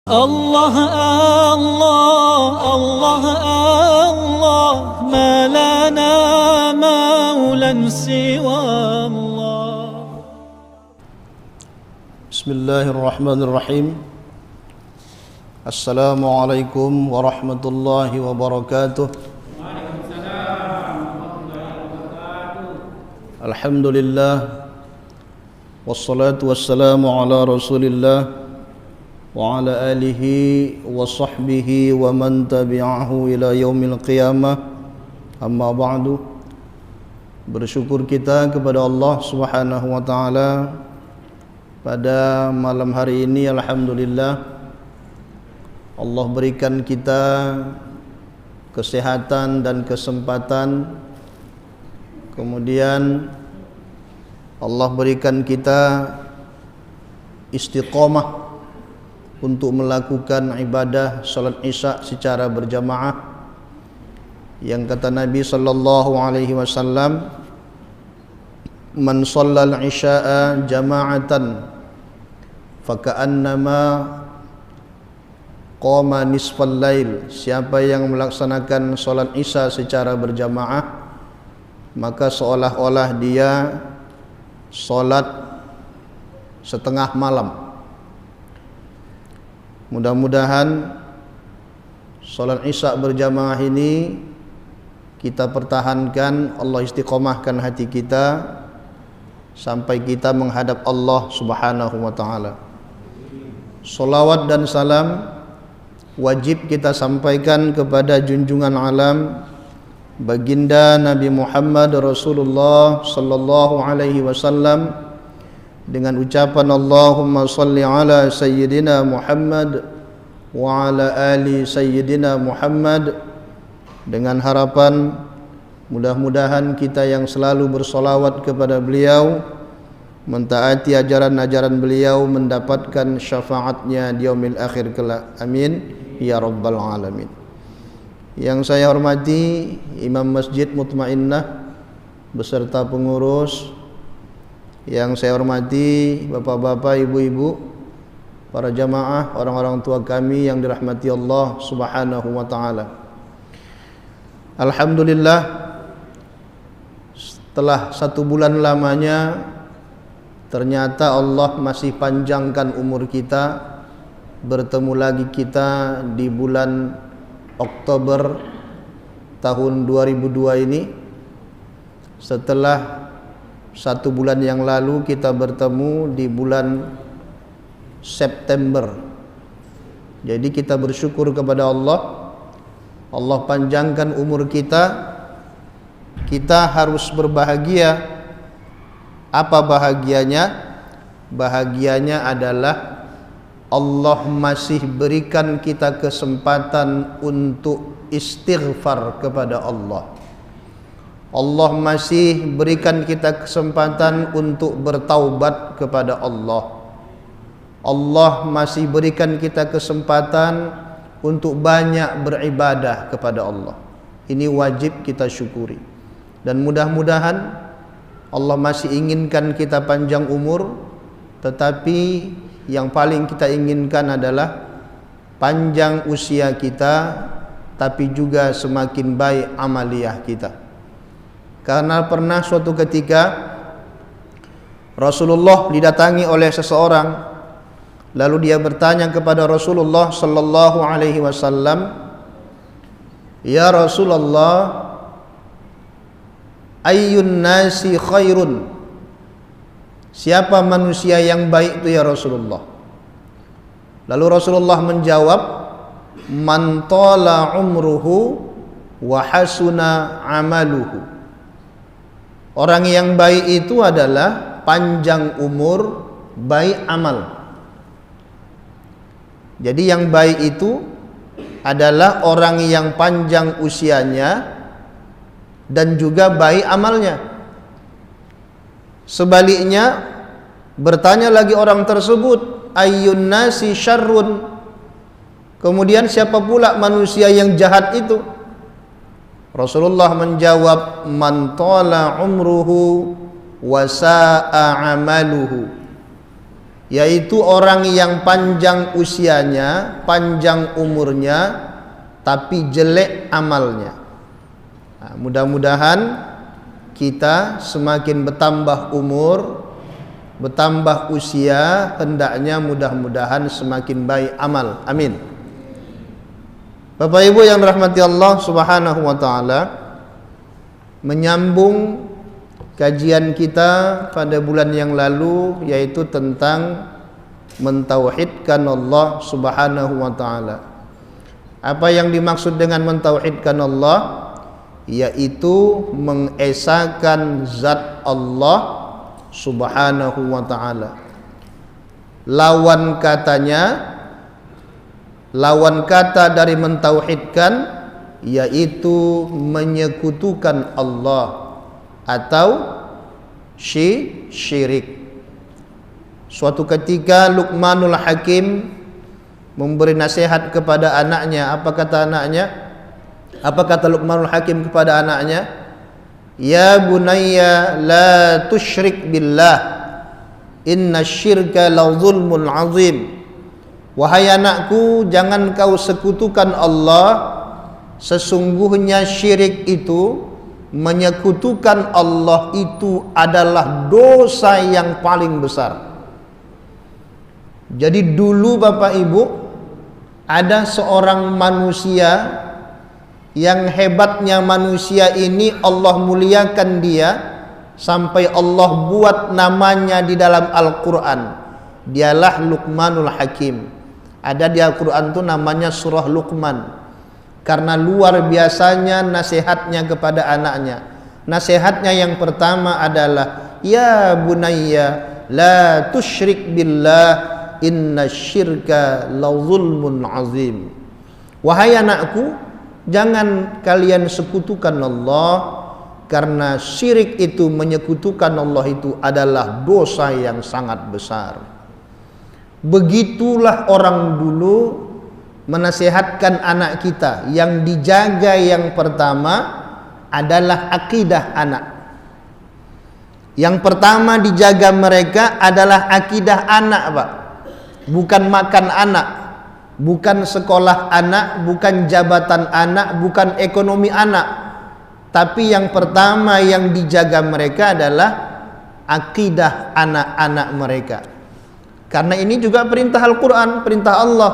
الله الله الله الله ما لنا مولى سوى الله. بسم الله الرحمن الرحيم. السلام عليكم ورحمة الله وبركاته. الحمد لله والصلاة والسلام على رسول الله وعلى آله وصحبه ومن تبعه إلى يوم القيامة. Amma ba'du. Bersyukur kita kepada Allah Subhanahu wa taala pada malam hari ini. Alhamdulillah Allah berikan kita kesehatan dan kesempatan, kemudian Allah berikan kita istiqomah untuk melakukan ibadah salat Isya secara berjamaah, yang kata Nabi sallallahu alaihi wasallam, man shallal isya'a jama'atan faka'annama qama nisfal lail. Siapa yang melaksanakan salat Isya secara berjamaah, maka seolah-olah dia salat setengah malam. Mudah-mudahan salat Isya berjamaah ini kita pertahankan, Allah istiqomahkan hati kita sampai kita menghadap Allah Subhanahu wa taala. Salawat dan salam wajib kita sampaikan kepada junjungan alam baginda Nabi Muhammad Rasulullah sallallahu alaihi wasallam dengan ucapan Allahumma salli ala sayyidina Muhammad wa ala ali sayyidina Muhammad, dengan harapan mudah-mudahan kita yang selalu bersolawat kepada beliau, mentaati ajaran-ajaran beliau, mendapatkan syafaatnya di yaumil akhir kelak. Amin ya rabbal alamin. Yang saya hormati Imam Masjid Mutmainnah beserta pengurus, yang saya hormati bapak-bapak, ibu-ibu, para jamaah, orang-orang tua kami yang dirahmati Allah Subhanahu wa taala. Alhamdulillah, setelah 1 bulan lamanya ternyata Allah masih panjangkan umur kita. Bertemu lagi kita di bulan Oktober tahun 2002 ini, setelah 1 bulan yang lalu kita bertemu di bulan September. Jadi kita bersyukur kepada Allah. Allah panjangkan umur kita. Kita harus berbahagia. Apa bahagianya? Bahagianya adalah Allah masih berikan kita kesempatan untuk istighfar kepada Allah. Allah masih berikan kita kesempatan untuk bertaubat kepada Allah. Allah masih berikan kita kesempatan untuk banyak beribadah kepada Allah. Ini wajib kita syukuri. Dan mudah-mudahan Allah masih inginkan kita panjang umur, tetapi yang paling kita inginkan adalah panjang usia kita, tapi juga semakin baik amaliyah kita. Karena pernah suatu ketika Rasulullah didatangi oleh seseorang, lalu dia bertanya kepada Rasulullah sallallahu alaihi wasallam, "Ya Rasulullah, ayyun nasi khairun?" Siapa manusia yang baik itu ya Rasulullah? Lalu Rasulullah menjawab, "Man tala umruhu wa hasuna amaluhu." Orang yang baik itu adalah panjang umur, baik amal. Jadi yang baik itu adalah orang yang panjang usianya dan juga baik amalnya. Sebaliknya, bertanya lagi orang tersebut, ayyun nasi syarrun? Kemudian siapa pula manusia yang jahat itu? Rasulullah menjawab, man tala umruhu wa sa'a amaluhu. yaitu orang yang panjang usianya, panjang umurnya, tapi jelek amalnya. Nah, mudah-mudahan kita semakin bertambah umur, bertambah usia, hendaknya mudah-mudahan semakin baik amal. Amin. Bapak Ibu yang dirahmati Allah Subhanahu wa taala, menyambung kajian kita pada bulan yang lalu, yaitu tentang mentauhidkan Allah Subhanahu wa taala. Apa yang dimaksud dengan mentauhidkan Allah? Yaitu mengesahkan zat Allah Subhanahu wa taala. Lawan kata dari mentauhidkan yaitu menyekutukan Allah atau syirik. Suatu ketika Luqmanul Hakim memberi nasihat kepada anaknya. Apa kata anaknya? Apa kata Luqmanul Hakim kepada anaknya? Ya bunayya la tusyrik billah, inna syirka la zulmun azim. Wahai anakku, jangan kau sekutukan Allah. Sesungguhnya syirik itu, menyekutukan Allah itu adalah dosa yang paling besar. Jadi dulu Bapak Ibu, ada seorang manusia yang hebatnya manusia ini Allah muliakan dia sampai Allah buat namanya di dalam Al-Quran. Dialah Luqmanul Hakim. Ada di Al-Quran itu namanya surah Luqman, karena luar biasanya nasihatnya kepada anaknya. Nasihatnya yang pertama adalah ya bunayya la tusyrik billah, inna syirka la zulmun azim. Wahai anakku, jangan kalian sekutukan Allah, karena syirik itu, menyekutukan Allah itu adalah dosa yang sangat besar. Begitulah orang dulu menasihatkan anak kita. Yang dijaga yang pertama adalah akidah anak. Yang pertama dijaga mereka adalah akidah anak, Pak. Bukan makan anak, bukan sekolah anak, bukan jabatan anak, bukan ekonomi anak. Tapi yang pertama yang dijaga mereka adalah akidah anak-anak mereka. Karena ini juga perintah Al-Quran, perintah Allah.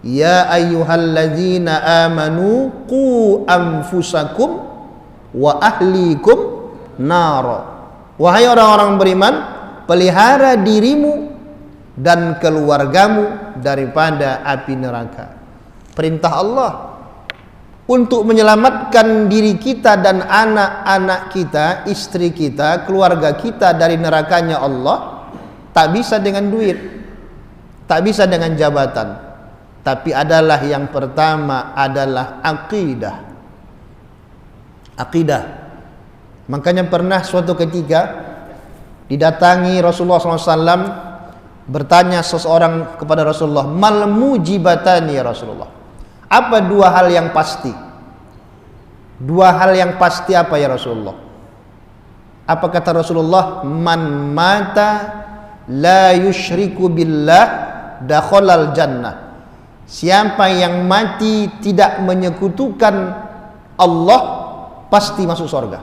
Ya ayyuhalladzina amanu qu anfusakum wa ahlikum nara. Wahai orang-orang beriman, pelihara dirimu dan keluargamu daripada api neraka. Perintah Allah untuk menyelamatkan diri kita dan anak-anak kita, istri kita, keluarga kita dari nerakanya Allah. Tak bisa dengan duit, tak bisa dengan jabatan, tapi adalah yang pertama adalah akidah. Akidah. Makanya pernah suatu ketika didatangi Rasulullah SAW, bertanya seseorang kepada Rasulullah, mal mujibatani ya Rasulullah, apa dua hal yang pasti? Dua hal yang pasti apa ya Rasulullah? Apa kata Rasulullah? Man mata la yusyriku billah dakhalal jannah. Siapa yang mati tidak menyekutukan Allah pasti masuk surga.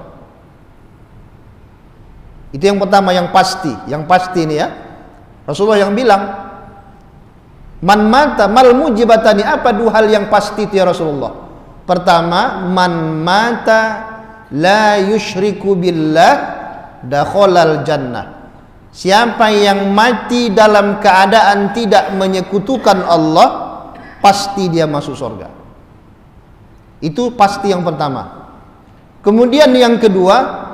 Itu yang pertama, yang pasti. Yang pasti ini ya, Rasulullah yang bilang, man mata mal mujibatani, apa dua hal yang pasti itu ya Rasulullah? Pertama, man mata la yusyriku billah dakhalal jannah. Siapa yang mati dalam keadaan tidak menyekutukan Allah, pasti dia masuk surga. Itu pasti yang pertama. Kemudian yang kedua,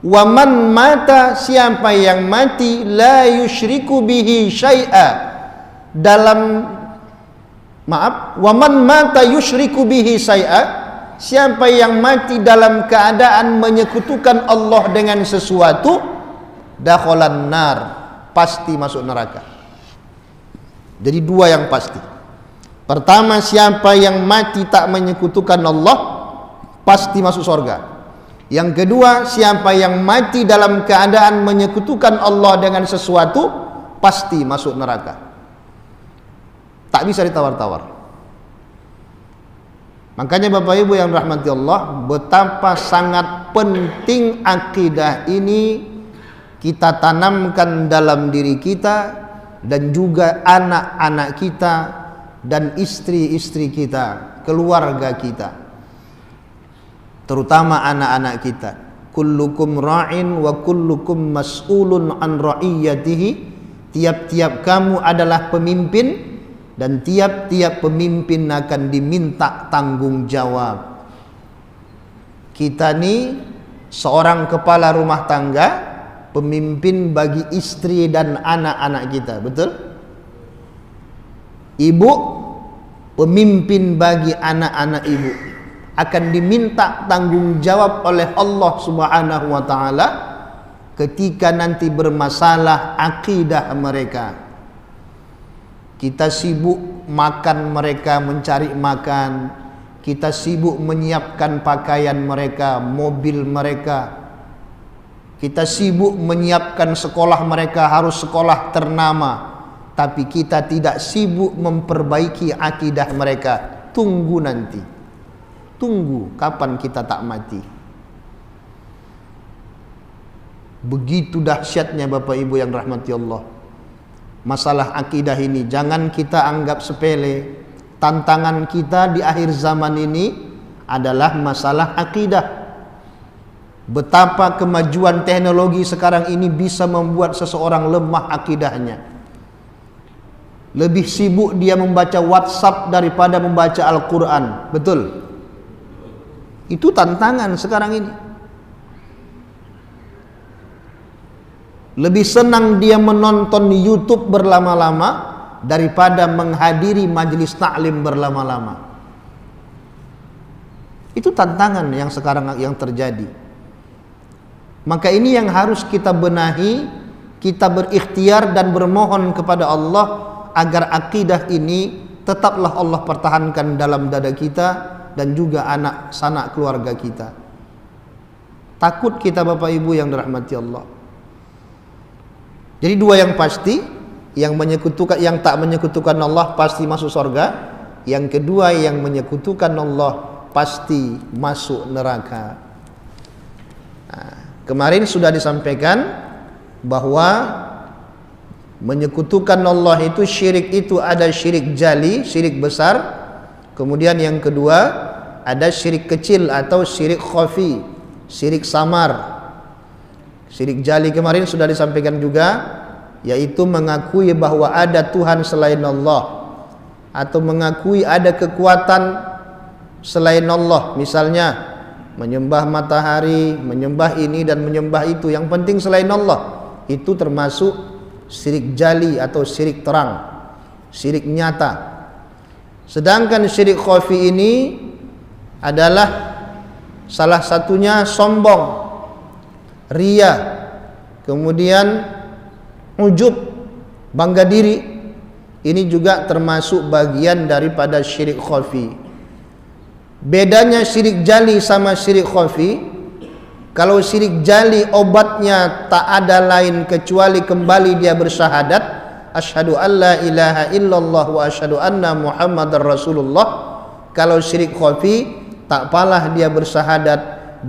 waman mata, siapa yang mati la yusyriku bihi syai'a, waman mata yusyriku bihi syai'a, siapa yang mati dalam keadaan menyekutukan Allah dengan sesuatu, dakhalan nar, pasti masuk neraka. Jadi dua yang pasti. Pertama, siapa yang mati tak menyekutukan Allah pasti masuk surga. Yang kedua, siapa yang mati dalam keadaan menyekutukan Allah dengan sesuatu, pasti masuk neraka. Tak bisa ditawar-tawar. Makanya Bapak Ibu yang rahmati Allah, betapa sangat penting akidah ini kita tanamkan dalam diri kita dan juga anak-anak kita dan istri-istri kita, keluarga kita, terutama anak-anak kita. Kullukum ra'in wa kullukum mas'ulun an ra'iyatihi. Tiap-tiap kamu adalah pemimpin dan tiap-tiap pemimpin akan diminta tanggung jawab. Kita ni seorang kepala rumah tangga, pemimpin bagi istri dan anak-anak kita, betul? Ibu, pemimpin bagi anak-anak ibu, akan diminta tanggung jawab oleh Allah Subhanahu wa taala ketika nanti bermasalah akidah mereka. Kita sibuk makan mereka, mencari makan. Kita sibuk menyiapkan pakaian mereka, mobil mereka. Kita sibuk menyiapkan sekolah mereka, harus sekolah ternama. Tapi kita tidak sibuk memperbaiki akidah mereka. Tunggu nanti. Tunggu kapan kita tak mati. Begitu dahsyatnya Bapak Ibu yang rahmati Allah. Masalah akidah ini jangan kita anggap sepele. Tantangan kita di akhir zaman ini adalah masalah akidah. Betapa kemajuan teknologi sekarang ini bisa membuat seseorang lemah akidahnya. Lebih sibuk dia membaca WhatsApp daripada membaca Al-Quran. Betul? Itu tantangan sekarang ini. Lebih senang dia menonton di YouTube berlama-lama daripada menghadiri majelis taklim berlama-lama. Itu tantangan yang sekarang yang terjadi. Maka ini yang harus kita benahi, kita berikhtiar dan bermohon kepada Allah agar akidah ini tetaplah Allah pertahankan dalam dada kita dan juga anak sanak keluarga kita. Takut kita Bapak Ibu yang dirahmati Allah. Jadi dua yang pasti, yang menyekutukan, yang tak menyekutukan Allah pasti masuk surga. Yang kedua, yang menyekutukan Allah pasti masuk neraka. Nah, kemarin sudah disampaikan bahwa menyekutukan Allah itu, syirik itu ada syirik jali, syirik besar. Kemudian yang kedua ada syirik kecil atau syirik khafi, syirik samar. Syirik jali kemarin sudah disampaikan juga, yaitu mengakui bahwa ada Tuhan selain Allah atau mengakui ada kekuatan selain Allah. Misalnya menyembah matahari, menyembah ini dan menyembah itu, yang penting selain Allah. Itu termasuk syirik jali atau syirik terang, syirik nyata. Sedangkan syirik khafi ini adalah salah satunya sombong, riya, kemudian ujub, bangga diri. Ini juga termasuk bagian daripada syirik khafi. Bedanya syirik jali sama syirik khafi, kalau syirik jali obatnya tak ada lain kecuali kembali dia bersyahadat, asyhadu an la ilaha illallah wa asyhadu anna muhammadar rasulullah. Kalau syirik khafi, tak apalah dia bersyahadat,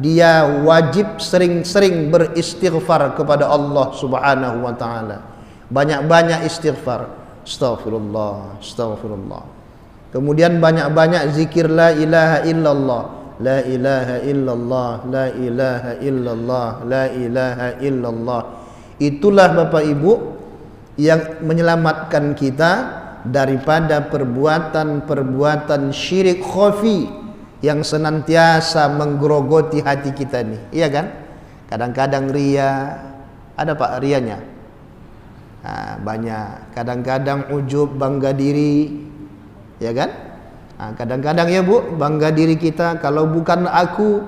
dia wajib sering-sering beristighfar kepada Allah Subhanahu wa taala. Banyak-banyak istighfar. Astaghfirullah, astaghfirullah. Kemudian banyak-banyak zikir la ilaha illallah, la ilaha illallah, la ilaha illallah, la ilaha illallah. Itulah Bapak Ibu yang menyelamatkan kita daripada perbuatan-perbuatan syirik khafi yang senantiasa menggerogoti hati kita nih, iya kan? Kadang-kadang ria, ada Pak rianya? Nah, banyak. Kadang-kadang ujub, bangga diri, ya kan? Nah, kadang-kadang ya Bu, bangga diri kita, kalau bukan aku,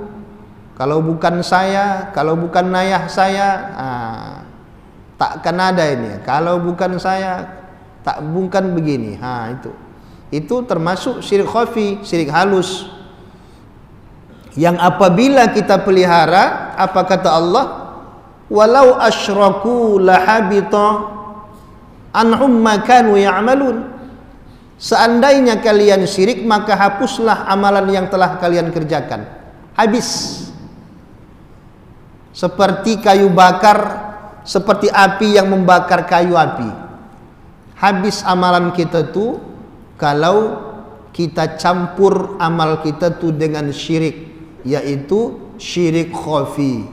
kalau bukan saya, kalau bukan ayah saya, takkan ada ini. Kalau bukan saya, tak bukan begini. Itu termasuk syirik khafi, syirik halus. Yang apabila kita pelihara, apa kata Allah? Walau asyraku lahabita anhum ma kanu ya'malun. Seandainya kalian syirik, maka hapuslah amalan yang telah kalian kerjakan. Habis. Seperti kayu bakar, seperti api yang membakar kayu api. Habis amalan kita tuh kalau kita campur amal kita tuh dengan syirik, yaitu syirik khafi.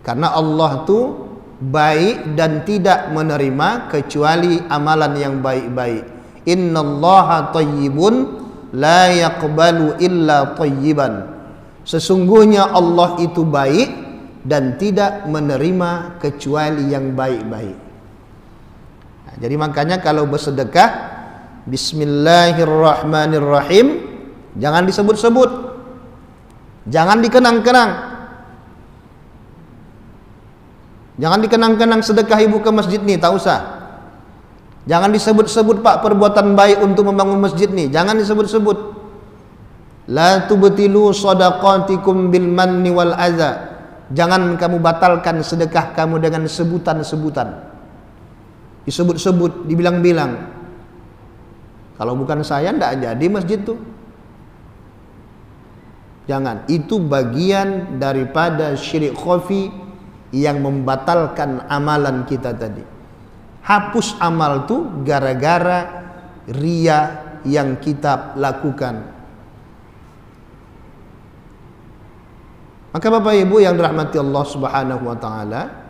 Karena Allah tuh baik dan tidak menerima kecuali amalan yang baik-baik. Innallaha thayyibun la yaqbalu illa thayyiban. Sesungguhnya Allah itu baik dan tidak menerima kecuali yang baik-baik. Jadi makanya kalau bersedekah, Bismillahirrahmanirrahim, jangan disebut-sebut, jangan dikenang-kenang. Jangan dikenang-kenang sedekah ibu ke masjid nih, tak usah. Jangan disebut-sebut Pak perbuatan baik untuk membangun masjid nih, jangan disebut-sebut. La tubtilu shadaqatikum bil manni wal adza. Jangan kamu batalkan sedekah kamu dengan sebutan-sebutan. Disebut-sebut, dibilang-bilang. Kalau bukan saya ndak jadi masjid tuh. Jangan, itu bagian daripada syirik khafi yang membatalkan amalan kita tadi. Hapus amal tuh gara-gara riya yang kita lakukan. Maka Bapak Ibu yang dirahmati Allah Subhanahu wa taala,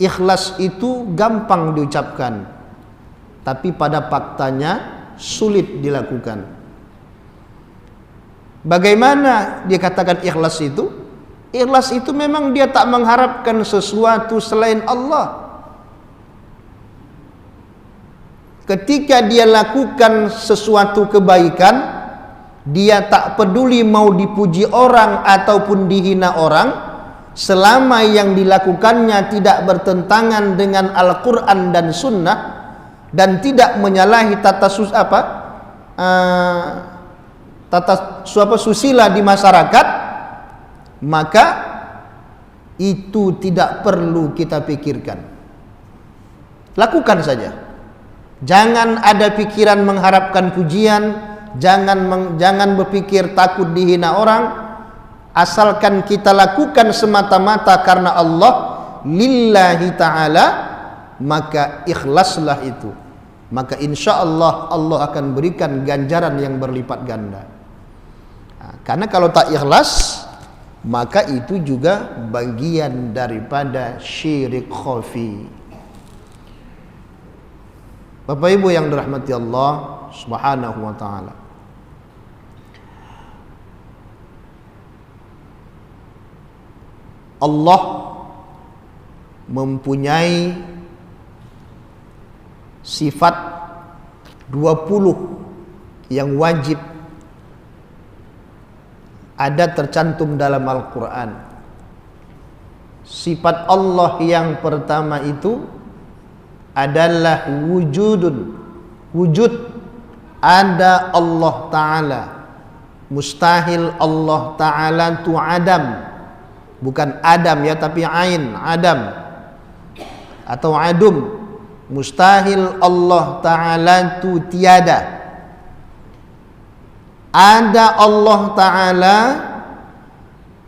ikhlas itu gampang diucapkan, tapi pada faktanya sulit dilakukan. Bagaimana dia katakan ikhlas itu? Ikhlas itu memang dia tak mengharapkan sesuatu selain Allah. Ketika dia lakukan sesuatu kebaikan, dia tak peduli mau dipuji orang ataupun dihina orang, selama yang dilakukannya tidak bertentangan dengan Al-Quran dan Sunnah dan tidak menyalahi tata susila di masyarakat, maka itu tidak perlu kita pikirkan. Lakukan saja. Jangan ada pikiran mengharapkan pujian, jangan berpikir takut dihina orang. Asalkan kita lakukan semata-mata karena Allah, lillahi ta'ala, maka ikhlaslah itu. Maka insya Allah Allah akan berikan ganjaran yang berlipat ganda. Karena kalau tak ikhlas, maka itu juga bagian daripada syirik khafi. Bapak Ibu yang dirahmati Allah Subhanahu wa taala, Allah mempunyai sifat 20 yang wajib ada tercantum dalam Al-Quran. Sifat Allah yang pertama itu adalah wujudun. Wujud, ada Allah Ta'ala. Mustahil Allah Ta'ala tu adam. Bukan Adam ya, tapi Ain, Adam atau Adum. Mustahil Allah Ta'ala tu tiada. Ada Allah Ta'ala,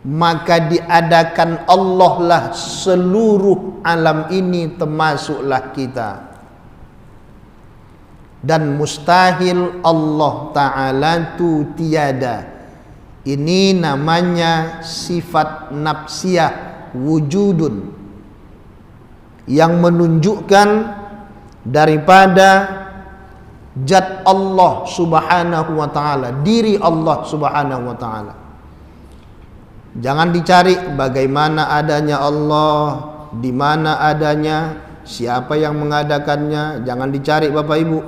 maka diadakan Allah lah seluruh alam ini, termasuklah kita. Dan mustahil Allah Ta'ala tu tiada. Ini namanya sifat nafsiyah wujudun, yang menunjukkan daripada zat Allah Subhanahu wa taala, diri Allah Subhanahu wa taala. Jangan dicari bagaimana adanya Allah, di mana adanya, siapa yang mengadakannya. Jangan dicari Bapak Ibu.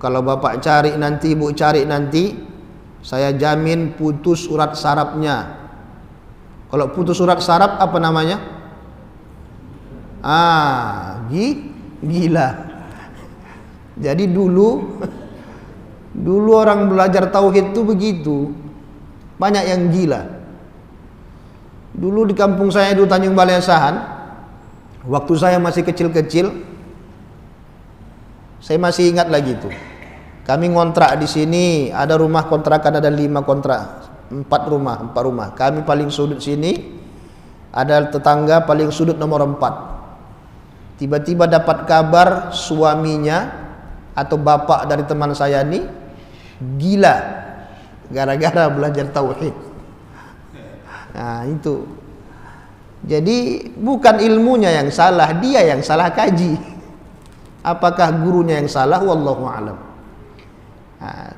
Kalau Bapak cari nanti, Ibu cari nanti, saya jamin putus urat sarafnya. Kalau putus urat saraf apa namanya? Gila. Jadi dulu orang belajar tauhid itu begitu, banyak yang gila. Dulu di kampung saya di Tanjung Balai Asahan, Waktu saya masih kecil-kecil, saya masih ingat lagi tuh. Kami ngontrak di sini, ada rumah kontrakan ada 5 kontrak, 4 rumah. Kami paling sudut sini, ada tetangga paling sudut nomor 4. Tiba-tiba dapat kabar suaminya atau bapak dari teman saya ini gila gara-gara belajar tauhid. Nah, itu. Jadi bukan ilmunya yang salah, dia yang salah kaji. Apakah gurunya yang salah? Wallahu a'lam. Nah,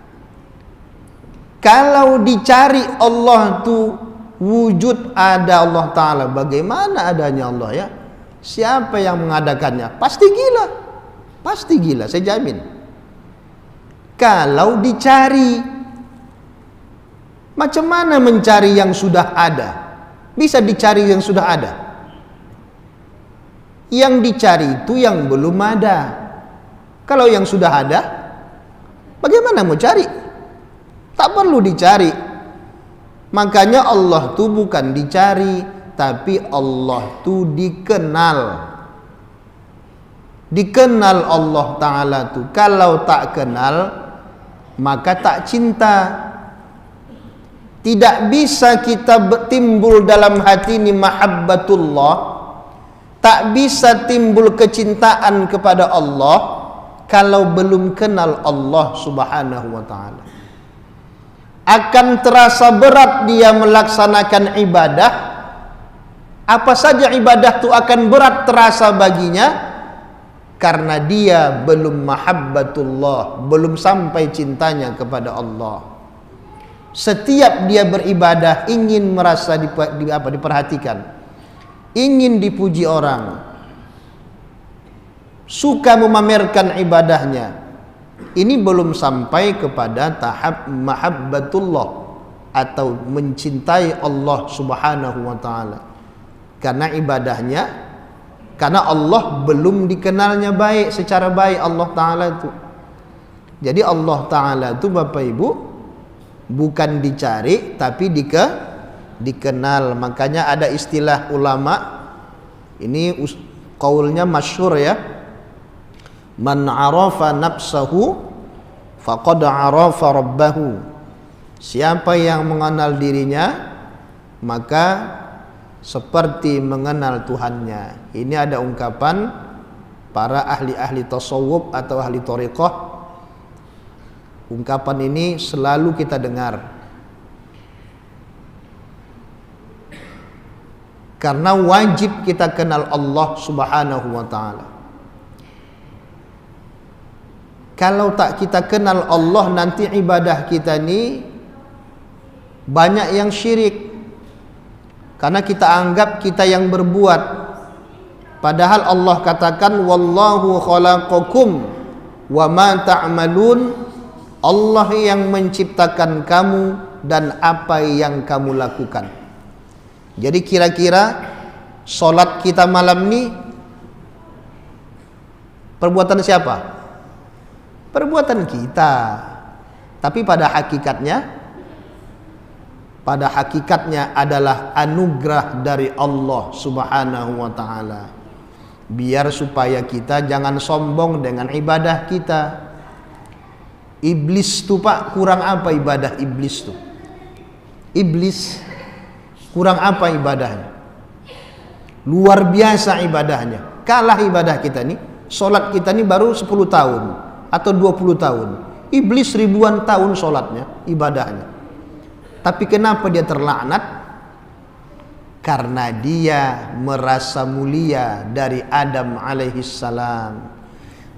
kalau dicari Allah tuh wujud ada Allah Ta'ala, bagaimana adanya Allah ya? Siapa yang mengadakannya? Pasti gila. Pasti gila, saya jamin. Kalau dicari, macam mana mencari yang sudah ada? Bisa dicari yang sudah ada. Yang dicari itu yang belum ada. Kalau yang sudah ada, bagaimana mau cari? Tak perlu dicari. Makanya Allah itu bukan dicari, tapi Allah itu dikenal. Dikenal Allah Ta'ala itu. Kalau tak kenal, maka tak cinta. Tidak bisa kita timbul dalam hati ini mahabbatullah, tak bisa timbul kecintaan kepada Allah kalau belum kenal Allah Subhanahu wa Ta'ala. Akan terasa berat dia melaksanakan ibadah. Apa saja ibadah itu akan berat terasa baginya, karena dia belum mahabbatullah, belum sampai cintanya kepada Allah. Setiap dia beribadah ingin merasa diperhatikan, ingin dipuji orang, suka memamerkan ibadahnya. Ini belum sampai kepada tahap mahabbatullah atau mencintai Allah Subhanahu wa Ta'ala. Karena ibadahnya, karena Allah belum dikenalnya baik, secara baik Allah Ta'ala itu. Jadi Allah Ta'ala itu Bapak Ibu bukan dicari, tapi dikenal. Makanya ada istilah ulama, ini qaulnya masyhur ya, man arafa nafsahu faqad arafa rabbahu. Siapa yang mengenal dirinya, maka seperti mengenal Tuhannya. Ini ada ungkapan para ahli-ahli tasawuf atau ahli thariqah. Ungkapan ini selalu kita dengar, karena wajib kita kenal Allah Subhanahu wa Ta'ala. Kalau tak kita kenal Allah, nanti ibadah kita ini banyak yang syirik, karena kita anggap kita yang berbuat, padahal Allah katakan wallahu khalaqakum wa ma ta'malun. Allah yang menciptakan kamu dan apa yang kamu lakukan. Jadi kira-kira solat kita malam ini perbuatan siapa? Perbuatan kita. Tapi pada hakikatnya adalah anugerah dari Allah Subhanahu wa Ta'ala. Biar supaya kita jangan sombong dengan ibadah kita. Iblis tuh Pak, kurang apa ibadah iblis tuh? Iblis kurang apa ibadahnya? Luar biasa ibadahnya. Kalah ibadah kita nih. Solat kita nih baru 10 tahun atau 20 tahun. Iblis ribuan tahun solatnya, ibadahnya. Tapi kenapa dia terlaknat? Karena dia merasa mulia dari Adam alaihissalam.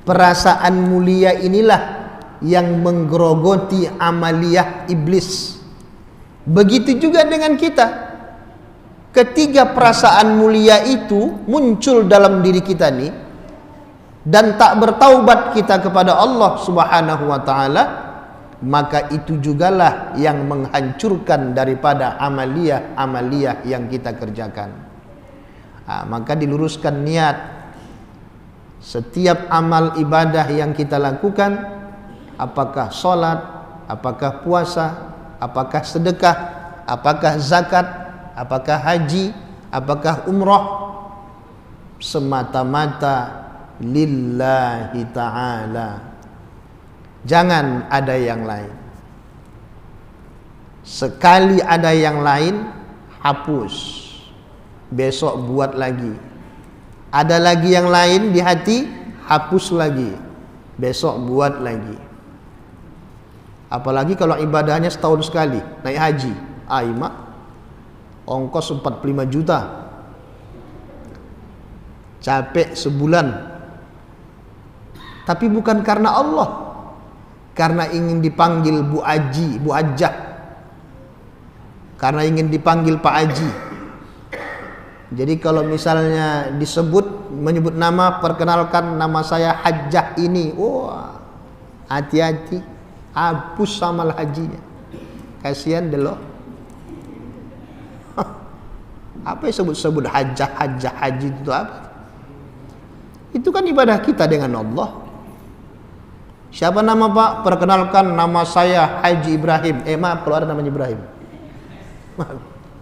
Perasaan mulia inilah yang menggerogoti amaliyah iblis. Begitu juga dengan kita. Ketiga perasaan mulia itu muncul dalam diri kita nih, dan tak bertaubat kita kepada Allah Subhanahu wa Ta'ala, maka itu jugalah yang menghancurkan daripada amaliyah yang kita kerjakan. Maka diluruskan niat. Setiap amal ibadah yang kita lakukan, apakah sholat, apakah puasa, apakah sedekah, apakah zakat, apakah haji, apakah umrah, semata-mata lillahi ta'ala. Jangan ada yang lain. Sekali ada yang lain, hapus. Besok buat lagi. Ada lagi yang lain di hati, hapus lagi. Besok buat lagi. Apalagi kalau ibadahnya setahun sekali, naik haji. Imak, ongkos 45 juta. Capek sebulan. Tapi bukan karena Allah. Karena ingin dipanggil Bu Haji, Bu Hajjah. Karena ingin dipanggil Pak Haji. Jadi kalau misalnya menyebut nama, perkenalkan nama saya Hajjah ini, wah, hati-hati, hapus amal hajinya. Kasihan deh loh. Apa yang sebut-sebut hajjah haji itu apa? Itu kan ibadah kita dengan Allah. Siapa nama Pak? Perkenalkan, nama saya Haji Ibrahim. Maaf kalau ada namanya Ibrahim.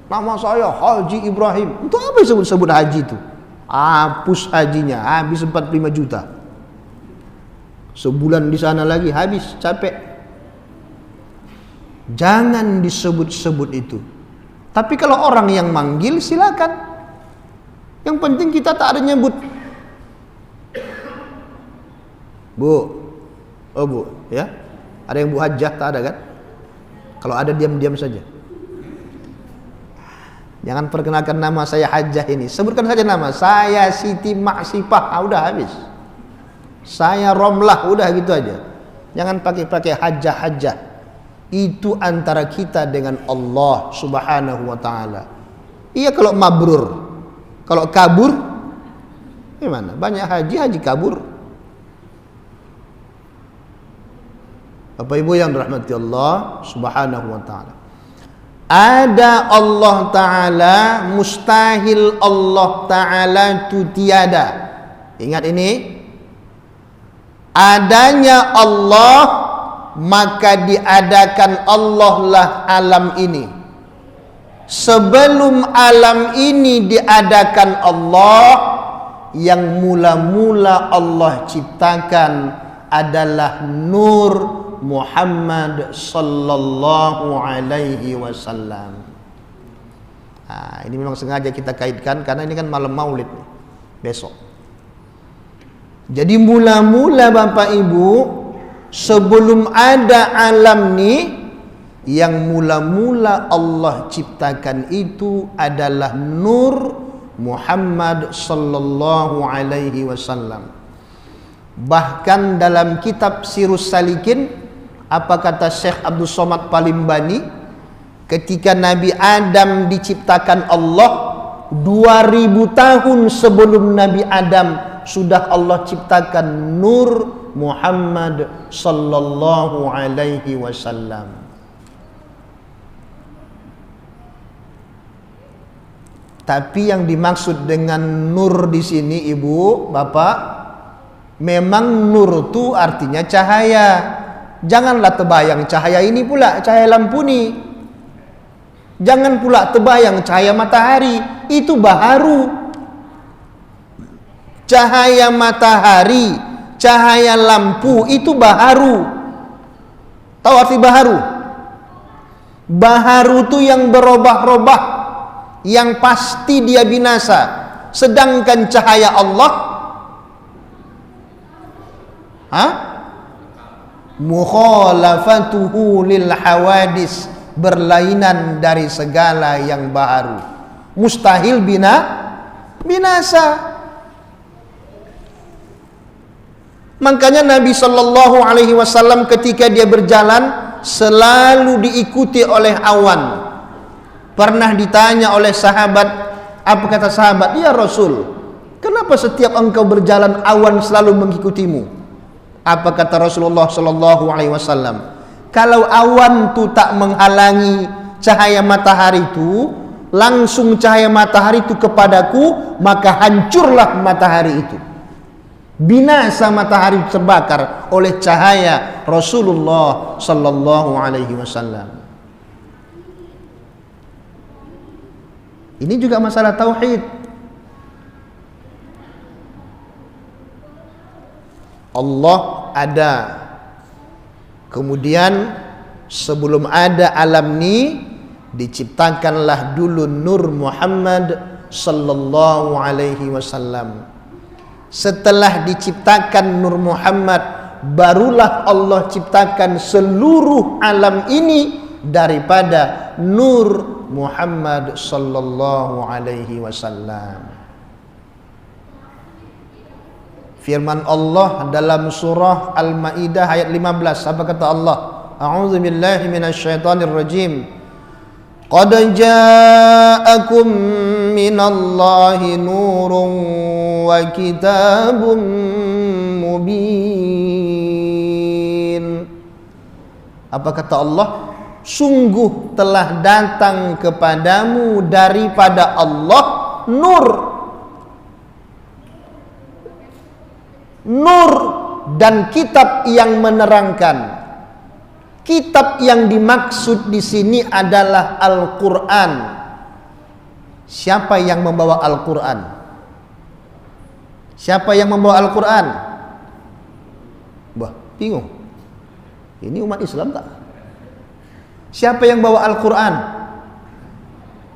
Nama saya Haji Ibrahim. Itu apa yang sebut-sebut haji itu? Hapus hajinya, habis 45 juta. Sebulan di sana lagi habis, capek. Jangan disebut-sebut itu. Tapi kalau orang yang manggil silakan. Yang penting kita tak ada nyebut. Bu, oh Bu, ya. Ada yang Bu Hajjah, tak ada kan? Kalau ada diam-diam saja. Jangan perkenalkan nama saya Hajjah ini. Sebutkan saja nama. Saya Siti Maksipah. Udah habis. Saya Romlah. Udah gitu aja. Jangan pakai Hajjah. Itu antara kita dengan Allah Subhanahu wa ta'ala. Iya kalau mabrur. Kalau kabur, gimana? Banyak haji kabur. Bapak Ibu yang dirahmati Allah Subhanahu wa ta'ala. Ada Allah Ta'ala, mustahil Allah Ta'ala itu tiada. Ingat ini. Adanya Allah, maka diadakan Allah lah alam ini. Sebelum alam ini diadakan Allah, yang mula-mula Allah ciptakan adalah nur Muhammad sallallahu alaihi wasallam. Ini memang sengaja kita kaitkan karena ini kan malam Maulid besok. Jadi mula-mula Bapak Ibu, sebelum ada alam ni, yang mula-mula Allah ciptakan itu adalah nur Muhammad sallallahu alaihi wasallam. Bahkan dalam kitab Sirus Salikin, apa kata Syekh Abdul Somad Palimbani, ketika Nabi Adam diciptakan Allah, 2000 tahun sebelum Nabi Adam sudah Allah ciptakan nur Muhammad sallallahu alaihi wasallam. Tapi yang dimaksud dengan nur di sini Ibu, Bapak, memang nur itu artinya cahaya. Janganlah terbayang cahaya ini pula cahaya lampu ni. Jangan pula terbayang cahaya matahari, itu baharu. Cahaya matahari, cahaya lampu itu baharu. Tahu arti baharu? Baharu itu yang berubah-ubah, yang pasti dia binasa. Sedangkan cahaya Allah, mukhalafatuhu lil hawadis, berlainan dari segala yang baharu. Mustahil binasa. Makanya Nabi sallallahu alaihi wasallam ketika dia berjalan selalu diikuti oleh awan. Pernah ditanya oleh sahabat, apa kata sahabat? Ya Rasul, kenapa setiap engkau berjalan awan selalu mengikutimu? Apa kata Rasulullah sallallahu alaihi wasallam? Kalau awan itu tak menghalangi cahaya matahari itu, langsung cahaya matahari itu kepadaku, maka hancurlah matahari itu. Binasa matahari terbakar oleh cahaya Rasulullah sallallahu alaihi wasallam. Ini juga masalah tauhid. Allah ada. Kemudian sebelum ada alam ini diciptakanlah dulu Nur Muhammad sallallahu alaihi wasallam. Setelah diciptakan Nur Muhammad, barulah Allah ciptakan seluruh alam ini daripada Nur Muhammad sallallahu alaihi wasallam. Firman Allah dalam surah Al-Maidah ayat 15, apa kata Allah? A'udzu billahi minasyaitonir rajim. Qad ja'akum minallahi nurun wa kitabun mubin. Apa kata Allah? Sungguh telah datang kepadamu daripada Allah nur dan kitab yang menerangkan. Kitab yang dimaksud di sini adalah Al-Quran. Siapa yang membawa Al-Quran? Siapa yang membawa Al-Quran? Wah, bingung. Ini umat Islam tak? Siapa yang bawa Al-Quran?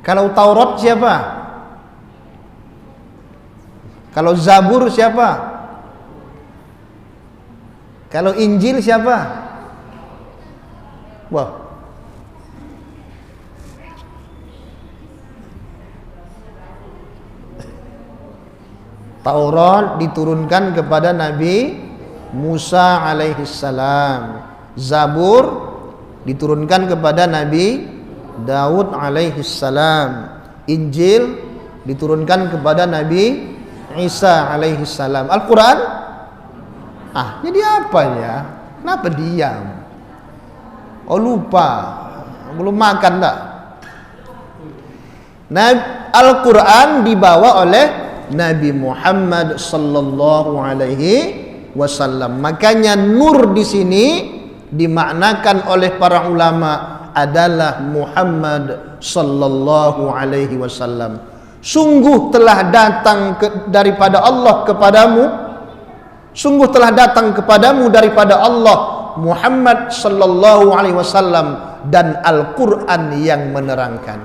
Kalau Taurat siapa? Kalau Zabur siapa? Kalau Injil siapa? Wah. Taurat diturunkan kepada Nabi Musa alaihissalam. Zabur diturunkan kepada Nabi Daud alaihissalam. Injil diturunkan kepada Nabi Isa alaihissalam. Al-Quran? Jadi apanya? Kenapa diam? Oh lupa, belum makan tak? Nah, Al-Quran dibawa oleh Nabi Muhammad sallallahu alaihi wasallam. Makanya nur di sini dimaknakan oleh para ulama adalah Muhammad sallallahu alaihi wasallam. Sungguh telah datang daripada Allah kepadamu. Sungguh telah datang kepadamu daripada Allah Muhammad sallallahu alaihi wasallam dan Al-Quran yang menerangkan.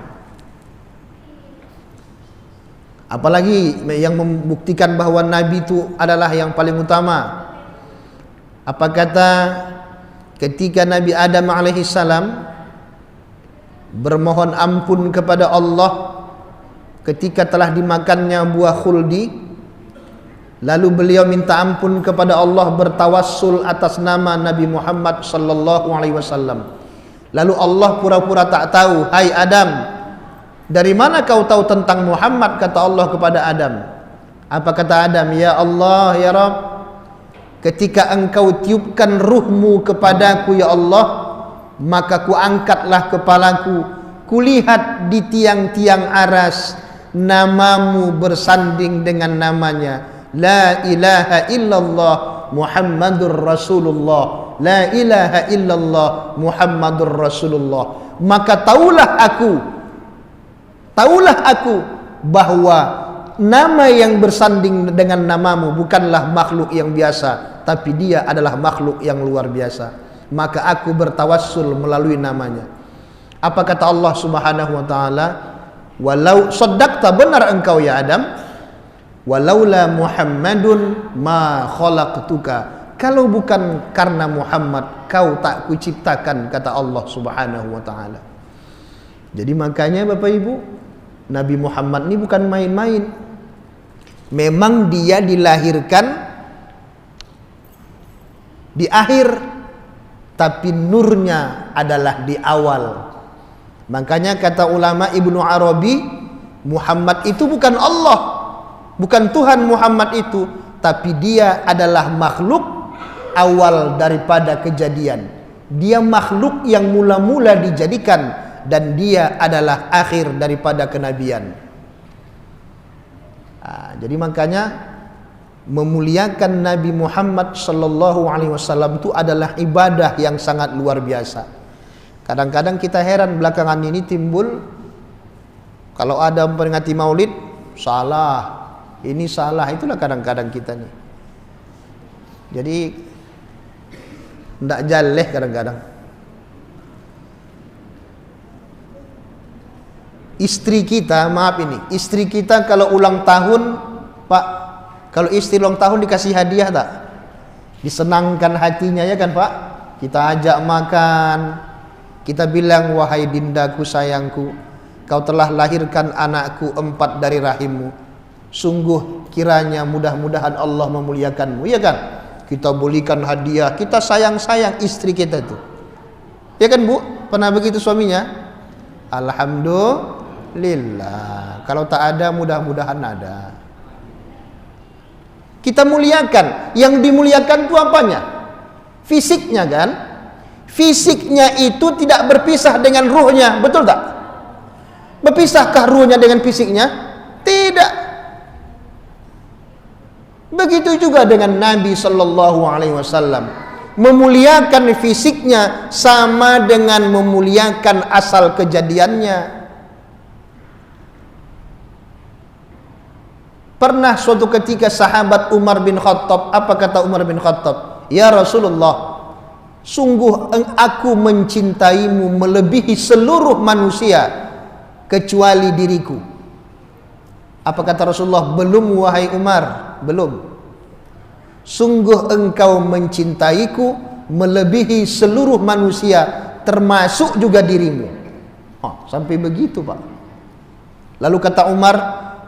Apalagi yang membuktikan bahwa Nabi itu adalah yang paling utama. Apa kata ketika Nabi Adam alaihi salam bermohon ampun kepada Allah ketika telah dimakannya buah khuldi, lalu beliau minta ampun kepada Allah, bertawassul atas nama Nabi Muhammad sallallahu alaihi wasallam. Lalu Allah pura-pura tak tahu. Hai Adam, dari mana kau tahu tentang Muhammad? Kata Allah kepada Adam. Apa kata Adam? Ya Allah, ya Rabb, ketika engkau tiupkan ruhmu kepadaku ya Allah, maka ku angkatlah kepalaku, kulihat di tiang-tiang aras namamu bersanding dengan namanya. La ilaha illallah Muhammadur Rasulullah. La ilaha illallah Muhammadur Rasulullah. Maka tahulah aku bahwa nama yang bersanding dengan namamu bukanlah makhluk yang biasa, tapi dia adalah makhluk yang luar biasa. Maka aku bertawassul melalui namanya. Apa kata Allah subhanahu wa ta'ala? Walau saddaqta, benar engkau ya Adam, walaula Muhammadun ma khalaqtuka, kalau bukan karena Muhammad kau tak kuciptakan, kata Allah subhanahu wa ta'ala. Jadi makanya Bapak Ibu, Nabi Muhammad ini bukan main-main. Memang dia dilahirkan di akhir, tapi nurnya adalah di awal. Makanya kata ulama Ibnu Arabi, Muhammad itu bukan Allah, bukan Tuhan Muhammad itu, tapi dia adalah makhluk awal daripada kejadian. Dia makhluk yang mula-mula dijadikan, dan dia adalah akhir daripada kenabian. Jadi makanya memuliakan Nabi Muhammad sallallahu alaihi wasallam itu adalah ibadah yang sangat luar biasa. Kadang-kadang kita heran belakangan ini timbul, kalau ada memperingati Maulid, salah, ini salah, itulah kadang-kadang kita nih. Jadi ndak jaleh kadang-kadang. Istri kita, maaf ini, istri kita kalau ulang tahun, Pak, kalau istri ulang tahun dikasih hadiah tak? Disenangkan hatinya ya kan Pak? Kita ajak makan, kita bilang, wahai dindaku sayangku, kau telah lahirkan anakku 4 dari rahimmu. Sungguh kiranya mudah-mudahan Allah memuliakanmu, ya kan? Kita belikan hadiah, kita sayang-sayang istri kita itu. Ya kan Bu? Pernah begitu suaminya? Alhamdulillah. Kalau tak ada, mudah-mudahan ada. Kita muliakan. Yang dimuliakan itu apanya? Fisiknya kan? Fisiknya itu tidak berpisah dengan ruhnya, betul tak? Berpisahkah ruhnya dengan fisiknya? Tidak. Begitu juga dengan Nabi Sallallahu Alaihi Wasallam. Memuliakan fisiknya sama dengan memuliakan asal kejadiannya. Pernah suatu ketika sahabat Umar bin Khattab, apa kata Umar bin Khattab? Ya Rasulullah, sungguh aku mencintaimu melebihi seluruh manusia kecuali diriku. Apa kata Rasulullah? Belum wahai Umar, belum. Sungguh engkau mencintaiku melebihi seluruh manusia termasuk juga dirimu. Sampai begitu Pak. Lalu kata Umar,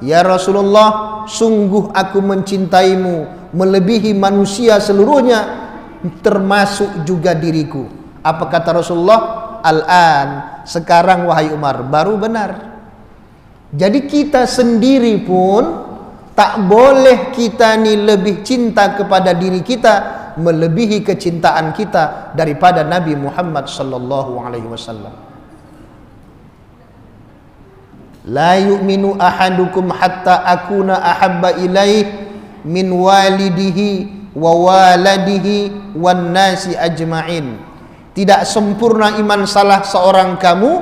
ya Rasulullah, sungguh aku mencintaimu melebihi manusia seluruhnya termasuk juga diriku. Apa kata Rasulullah? Al-an, sekarang wahai Umar, baru benar. Jadi kita sendiri pun tak boleh kita ni lebih cinta kepada diri kita melebihi kecintaan kita daripada Nabi Muhammad sallallahu alaihi wasallam. La yu'minu ahadukum hatta akuna ahabba ilaih min walidihi wa waladihi wan nasi ajma'in. Tidak sempurna iman salah seorang kamu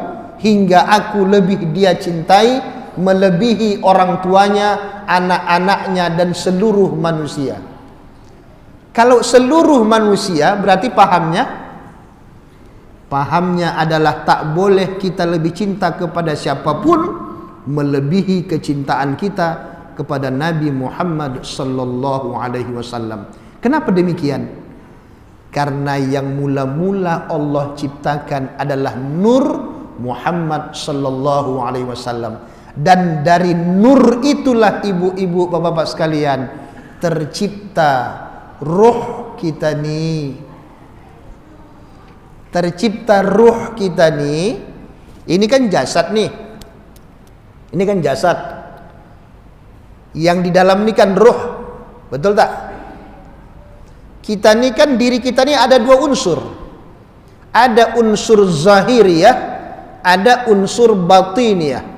hingga aku lebih dia cintai melebihi orang tuanya, anak-anaknya dan seluruh manusia. Kalau seluruh manusia berarti pahamnya adalah tak boleh kita lebih cinta kepada siapapun melebihi kecintaan kita kepada Nabi Muhammad sallallahu alaihi wasallam. Kenapa demikian? Karena yang mula-mula Allah ciptakan adalah nur Muhammad sallallahu alaihi wasallam. Dan dari nur itulah ibu-ibu, bapak-bapak sekalian, tercipta ruh kita nih. Tercipta ruh kita nih. Ini kan jasad nih. Ini kan jasad. Yang di dalam ini kan ruh. Betul tak? Kita nih kan, diri kita nih ada 2 unsur. Ada unsur zahiriyah, ada unsur batiniyah.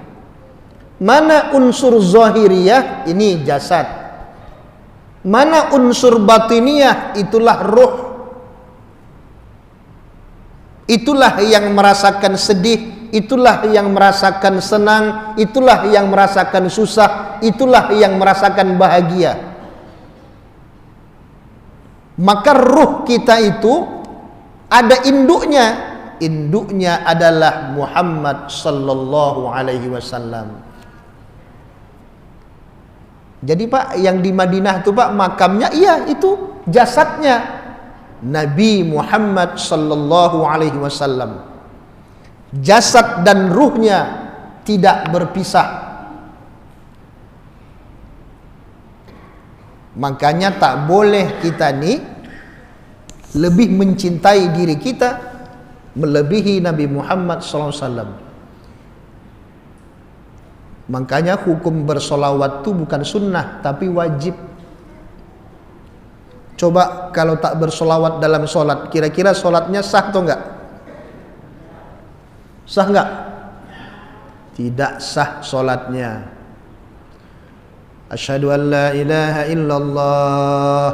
Mana unsur zahiriyah? Ini jasad. Mana unsur batiniyah? Itulah ruh. Itulah yang merasakan sedih, itulah yang merasakan senang, itulah yang merasakan susah, itulah yang merasakan bahagia. Maka ruh kita itu ada induknya. Induknya adalah Muhammad sallallahu alaihi wasallam. Jadi Pak, yang di Madinah itu Pak, makamnya iya itu jasadnya Nabi Muhammad sallallahu alaihi wasallam. Jasad dan ruhnya tidak berpisah. Makanya tak boleh kita ni lebih mencintai diri kita melebihi Nabi Muhammad sallallahu alaihi wasallam. Makanya hukum bersolawat itu bukan sunnah tapi wajib. Coba kalau tak bersolawat dalam solat, kira-kira solatnya sah atau enggak? Sah enggak? Tidak sah solatnya. Asyhadu an la ilaha illallah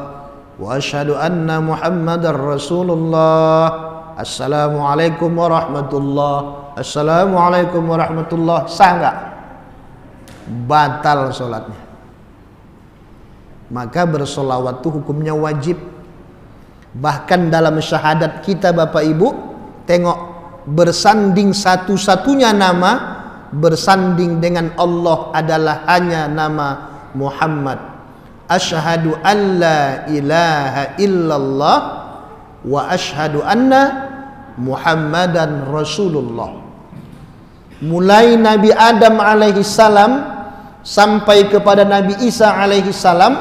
wa asyhadu anna Muhammadar Rasulullah. Assalamualaikum warahmatullah. Assalamualaikum warahmatullah. Sah enggak? Batal solatnya. Maka bersolawat itu hukumnya wajib. Bahkan dalam syahadat kita Bapak Ibu, tengok, bersanding satu-satunya nama bersanding dengan Allah adalah hanya nama Muhammad. Asyhadu an la ilaha illallah wa asyhadu anna Muhammadan Rasulullah. Mulai Nabi Adam alaihi salam sampai kepada Nabi Isa alaihi salam,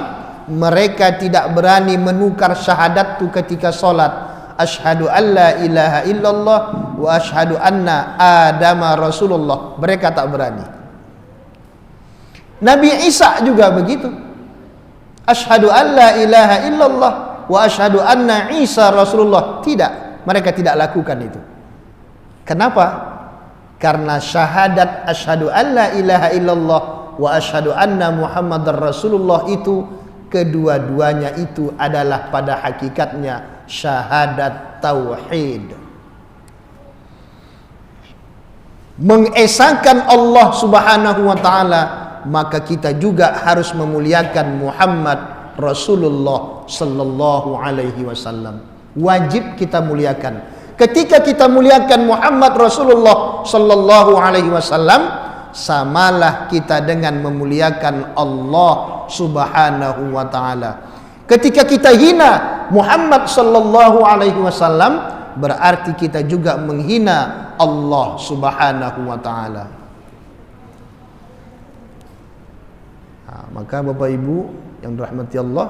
mereka tidak berani menukar syahadat itu ketika solat. Asyhadu an la ilaha illallah wa asyhadu anna Adama Rasulullah. Mereka tak berani. Nabi Isa juga begitu. Asyhadu an la ilaha illallah wa asyhadu anna Isa Rasulullah. Tidak, mereka tidak lakukan itu. Kenapa? Karena syahadat asyhadu an la ilaha illallah wa asyhadu anna Muhammadar Rasulullah itu, kedua-duanya itu adalah pada hakikatnya syahadat tauhid. Mengesahkan Allah Subhanahu wa taala, maka kita juga harus memuliakan Muhammad Rasulullah sallallahu alaihi wasallam. Wajib kita muliakan. Ketika kita muliakan Muhammad Rasulullah sallallahu alaihi wasallam, samalah kita dengan memuliakan Allah Subhanahu wa taala. Ketika kita hina Muhammad sallallahu alaihi wasallam, berarti kita juga menghina Allah Subhanahu wa taala. Maka Bapak Ibu yang dirahmati Allah,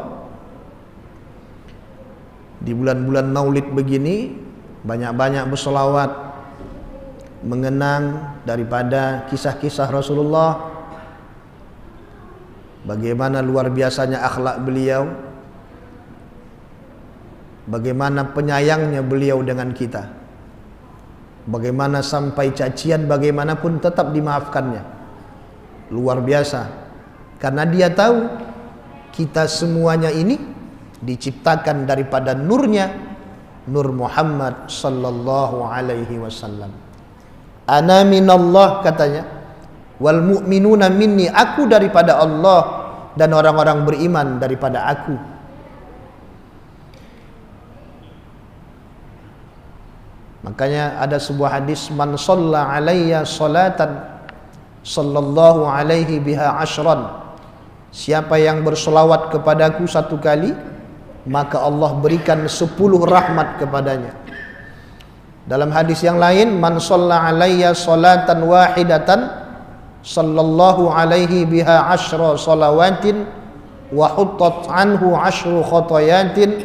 di bulan-bulan Maulid begini banyak-banyak bersolawat, mengenang daripada kisah-kisah Rasulullah, bagaimana luar biasanya akhlak beliau, bagaimana penyayangnya beliau dengan kita, bagaimana sampai cacian bagaimanapun tetap dimaafkannya. Luar biasa, karena dia tahu kita semuanya ini diciptakan daripada nurnya, nur Muhammad sallallahu alaihi wasallam. Ana minallah, katanya, wal mu'minuna minni, aku daripada Allah dan orang-orang beriman daripada aku. Makanya ada sebuah hadis, man shalla alayya salatan sallallahu alaihi biha ashran, siapa yang bersolawat kepadaku satu kali, maka Allah berikan 10 rahmat kepadanya. Dalam hadis yang lain, man shalla alayya salatan wahidatan sallallahu alaihi biha ashra salawatin wa huttat anhu ashru khatayatin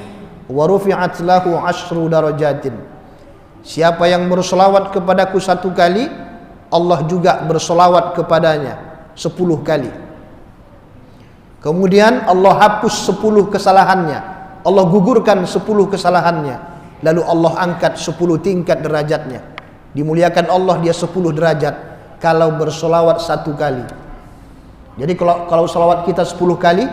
wa rufi'at lahu ashru darajatin. Siapa yang bersolawat kepadaku satu kali, Allah juga bersolawat kepadanya 10 kali. Kemudian Allah hapus 10 kesalahannya, Allah gugurkan 10 kesalahannya, lalu Allah angkat 10 tingkat derajatnya. Dimuliakan Allah dia 10 derajat kalau bersolawat satu kali. Jadi kalau solawat kita 10 kali,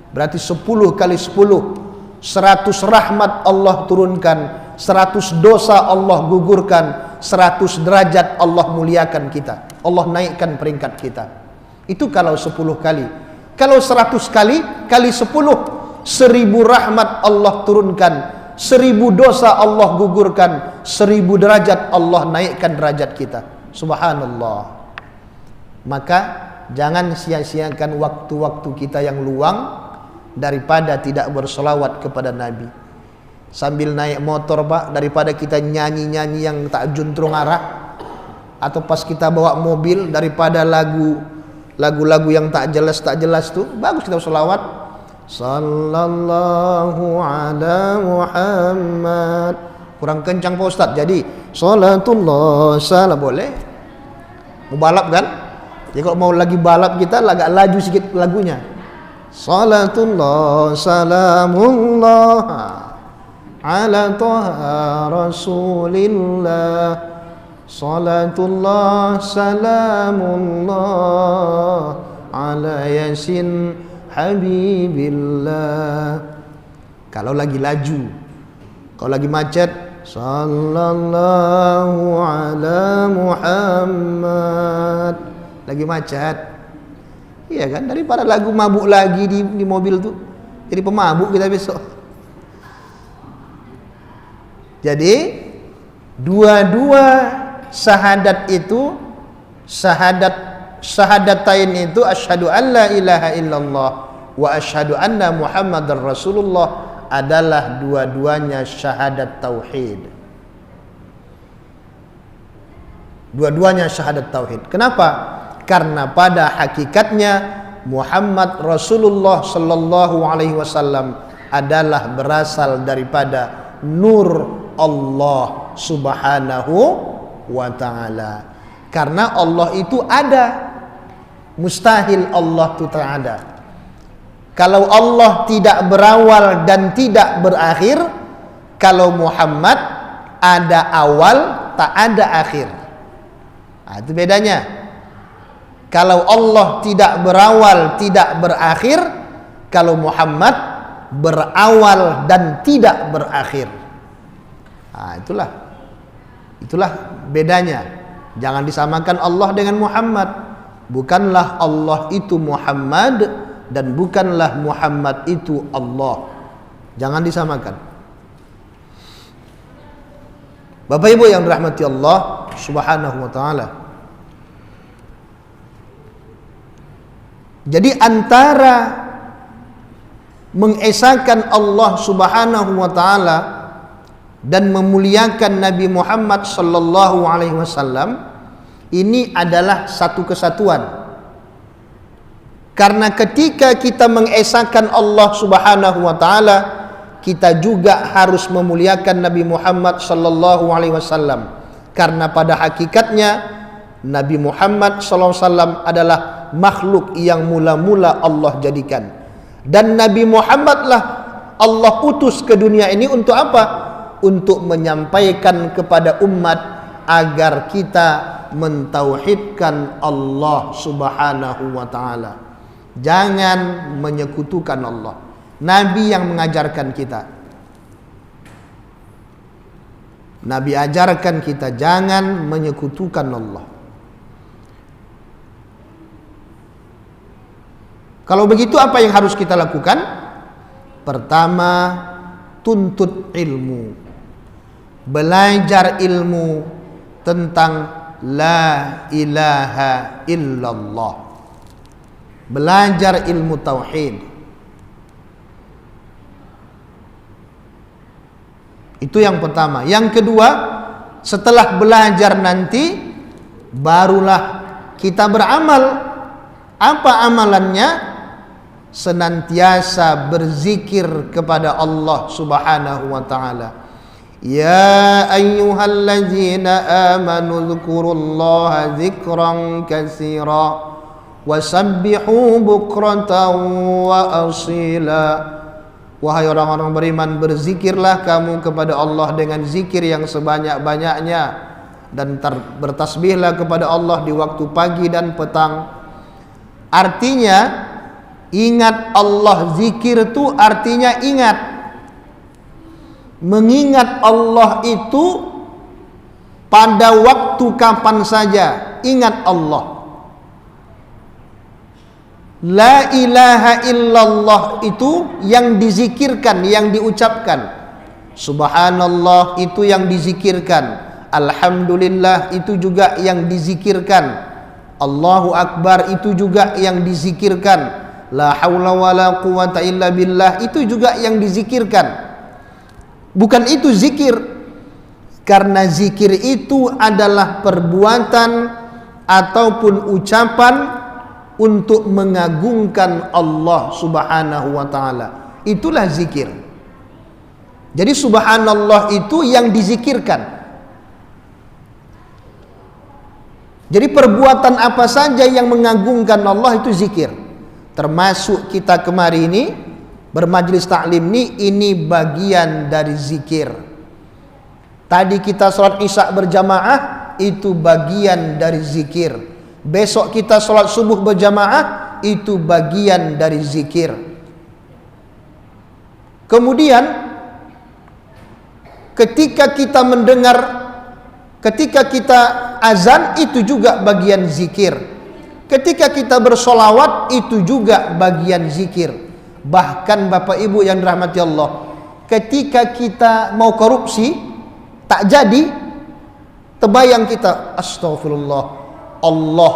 berarti 10 kali 10, 100 rahmat Allah turunkan, 100 dosa Allah gugurkan, 100 derajat Allah muliakan kita, Allah naikkan peringkat kita. Itu kalau 10 kali. Kalau 100 kali, kali 10, 1000 rahmat Allah turunkan, 1000 dosa Allah gugurkan, 1000 derajat Allah naikkan derajat kita. Subhanallah. Maka jangan sia-siakan waktu-waktu kita yang luang daripada tidak bersolawat kepada Nabi. Sambil naik motor, Pak, daripada kita nyanyi-nyanyi yang tak juntrung arah, atau pas kita bawa mobil, daripada lagu-lagu yang tak jelas tuh, bagus kita bersolawat. Sallallahu ala Muhammad. Kurang kencang Pak Ustaz, jadi salatullah salam boleh. Mau balap kan? Jadi kalau mau lagi balap kita agak laju sikit lagunya. Salatullah salamullah ala taha rasulillah, salatullah salamullah ala yasin habibillah. Kalau lagi laju, kalau lagi macet, sallallahu ala Muhammad. Lagi macet, iya kan, daripada lagu mabuk lagi di mobil tuh, jadi pemabuk kita besok. Jadi dua-dua syahadat itu, syahadatain itu, asyhadu an la ilaha illallah wa asyhadu anna muhammadar rasulullah, adalah dua-duanya syahadat tauhid. Dua-duanya syahadat tauhid. Kenapa? Karena pada hakikatnya Muhammad Rasulullah sallallahu alaihi wasallam adalah berasal daripada nur Allah subhanahu wa ta'ala. Karena Allah itu ada, mustahil Allah itu tak ada. Kalau Allah tidak berawal dan tidak berakhir, kalau Muhammad ada awal tak ada akhir. Nah, itu bedanya. Kalau Allah tidak berawal, tidak berakhir, kalau Muhammad berawal dan tidak berakhir. Nah, itulah bedanya. Jangan disamakan Allah dengan Muhammad. Bukanlah Allah itu Muhammad dan bukanlah Muhammad itu Allah. Jangan disamakan. Bapak Ibu yang dirahmati Allah Subhanahu wa taala. Jadi antara mengesahkan Allah Subhanahu wa taala dan memuliakan Nabi Muhammad sallallahu alaihi wasallam, ini adalah satu kesatuan. Karena ketika kita mengesahkan Allah Subhanahu wa taala, kita juga harus memuliakan Nabi Muhammad sallallahu alaihi wasallam. Karena pada hakikatnya Nabi Muhammad sallallahu alaihi wasallam adalah makhluk yang mula-mula Allah jadikan. Dan Nabi Muhammadlah Allah utus ke dunia ini untuk apa? Untuk menyampaikan kepada umat agar kita mentauhidkan Allah Subhanahu wa taala. Jangan menyekutukan Allah. Nabi yang mengajarkan kita. Nabi ajarkan kita jangan menyekutukan Allah. Kalau begitu apa yang harus kita lakukan? Pertama, tuntut ilmu. Belajar ilmu tentang la ilaha illallah. Belajar ilmu tauhid. Itu yang pertama. Yang kedua, setelah belajar nanti barulah kita beramal. Apa amalannya? Senantiasa berzikir kepada Allah Subhanahu wa taala. Ya ayyuhalladzina amanu dzkurullaha dzikran katsira wasabbihu bukratan wa asila. Wahai orang-orang beriman, berzikirlah kamu kepada Allah dengan zikir yang sebanyak-banyaknya, dan bertasbihlah kepada Allah di waktu pagi dan petang. Artinya ingat Allah, zikir itu artinya ingat. Mengingat Allah itu pada waktu kapan saja, ingat Allah. La ilaha illallah itu yang dizikirkan, yang diucapkan. Subhanallah itu yang dizikirkan. Alhamdulillah itu juga yang dizikirkan. Allahu Akbar itu juga yang dizikirkan. La haula wala quwata illa billah itu juga yang dizikirkan. Bukan itu zikir. Karena zikir itu adalah perbuatan ataupun ucapan untuk mengagungkan Allah Subhanahu wa taala. Itulah zikir. Jadi subhanallah itu yang dizikirkan. Jadi perbuatan apa saja yang mengagungkan Allah itu zikir. Termasuk kita kemari ini bermajlis taklim ini bagian dari zikir. Tadi kita sholat isya berjamaah, itu bagian dari zikir. Besok kita sholat subuh berjamaah, itu bagian dari zikir. Kemudian ketika kita mendengar, ketika kita azan, itu juga bagian zikir. Ketika kita bersolawat, itu juga bagian zikir. Bahkan Bapak Ibu yang dirahmati Allah, ketika kita mau korupsi, tak jadi, terbayang kita, astagfirullah, Allah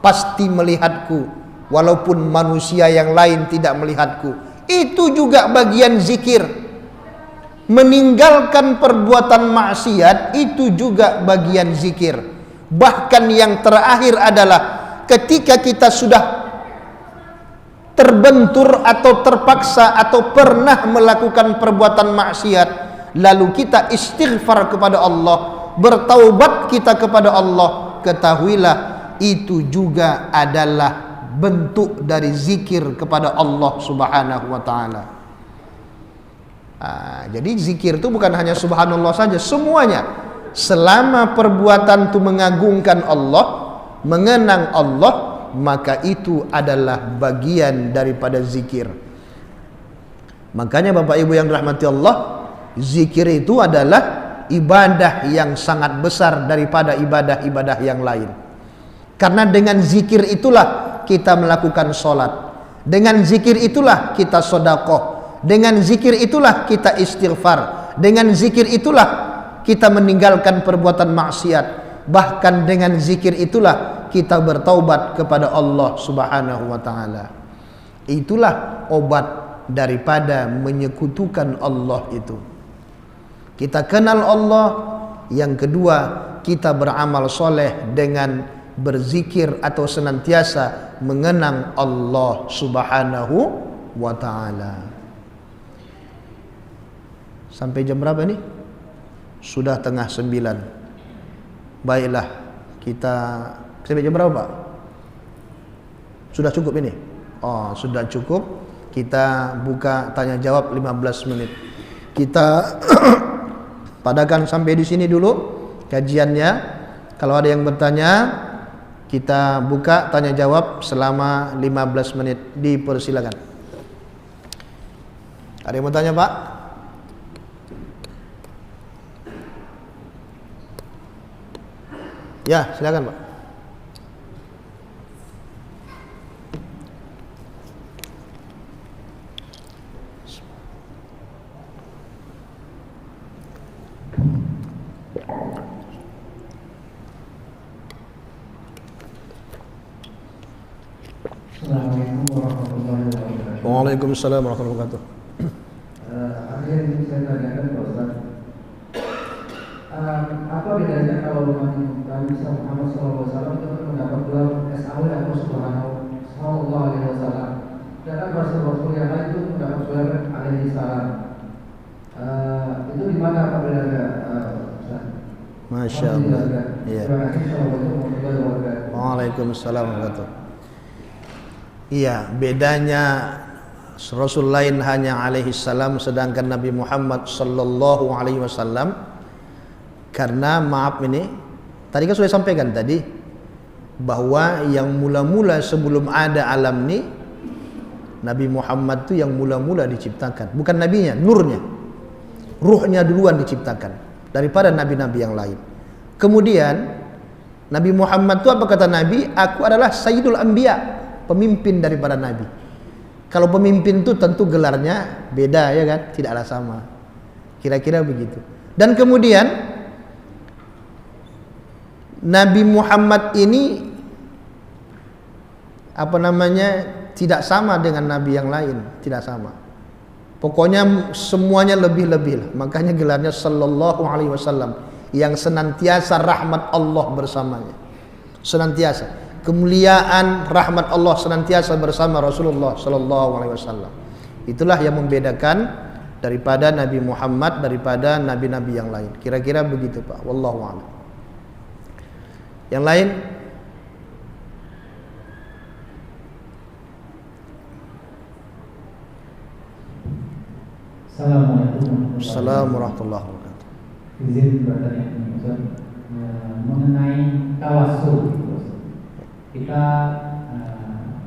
pasti melihatku walaupun manusia yang lain tidak melihatku. Itu juga bagian zikir. Meninggalkan perbuatan maksiat itu juga bagian zikir. Bahkan yang terakhir adalah ketika kita sudah terbentur atau terpaksa atau pernah melakukan perbuatan maksiat, lalu kita istighfar kepada Allah, bertaubat kita kepada Allah, ketahuilah itu juga adalah bentuk dari zikir kepada Allah Subhanahu wa taala. Jadi zikir itu bukan hanya subhanallah saja, semuanya. Selama perbuatan itu mengagungkan Allah, mengenang Allah, maka itu adalah bagian daripada zikir. Makanya Bapak Ibu yang dirahmati Allah, zikir itu adalah ibadah yang sangat besar daripada ibadah-ibadah yang lain. Karena dengan zikir itulah kita melakukan sholat, dengan zikir itulah kita sedekah, dengan zikir itulah kita istighfar, dengan zikir itulah kita meninggalkan perbuatan maksiat, bahkan dengan zikir itulah kita bertaubat kepada Allah Subhanahu wa taala. Itulah obat daripada menyekutukan Allah itu. Kita kenal Allah, yang kedua kita beramal soleh dengan berzikir atau senantiasa mengenang Allah Subhanahu wa taala. Sampai jam berapa nih? Sudah 8:30. Baiklah, kita sampai jam berapa, Pak? Sudah cukup ini? Oh, sudah cukup. Kita buka tanya jawab 15 menit. Kita padakan sampai di sini dulu kajiannya. Kalau ada yang bertanya, kita buka tanya jawab selama 15 menit. Dipersilakan. Ada yang mau tanya, Pak? Ya, silakan, Pak. Assalamualaikum warahmatullahi wabarakatuh. Waalaikumsalam warahmatullahi wabarakatuh. Ada yang saya tanyakan, Pak Ustaz. Apa bedanya kalau Nabi Muhammad SAW itu mendapat gelar SAW atau Sallallahu Alaihi Wasallam, dan Rasul yang lain itu mendapat gelar Alaihi Salam. Itu di mana apa bedanya, Ustaz? Masya Allah. Terima kasih. Assalamualaikum warahmatullahi wabarakatuh. Waalaikumsalam warahmatullahi wabarakatuh. Iya, bedanya Rasul lain hanya alaihi salam, sedangkan Nabi Muhammad sallallahu alaihi wasallam, karena maaf ini tadi kan sudah sampaikan tadi bahwa yang mula-mula sebelum ada alam ini, Nabi Muhammad itu yang mula-mula diciptakan, bukan nabinya, nurnya, ruhnya duluan diciptakan daripada nabi-nabi yang lain. Kemudian Nabi Muhammad itu apa kata Nabi? Aku adalah Sayyidul Anbiya, pemimpin daripada Nabi. Kalau pemimpin itu tentu gelarnya beda, ya kan? Tidaklah sama. Kira-kira begitu. Dan kemudian Nabi Muhammad ini tidak sama dengan nabi yang lain, tidak sama. Pokoknya semuanya lebih-lebih lah. Makanya gelarnya sallallahu alaihi wasallam, yang senantiasa rahmat Allah bersamanya. Senantiasa kemuliaan rahmat Allah senantiasa bersama Rasulullah sallallahu alaihi wasallam. Itulah yang membedakan daripada Nabi Muhammad daripada nabi-nabi yang lain. Kira-kira begitu, Pak. Wallahu a'lam. Yang lain? Assalamualaikum warahmatullahi wabarakatuh. Izin bertanya, mengenai tawasul. Kita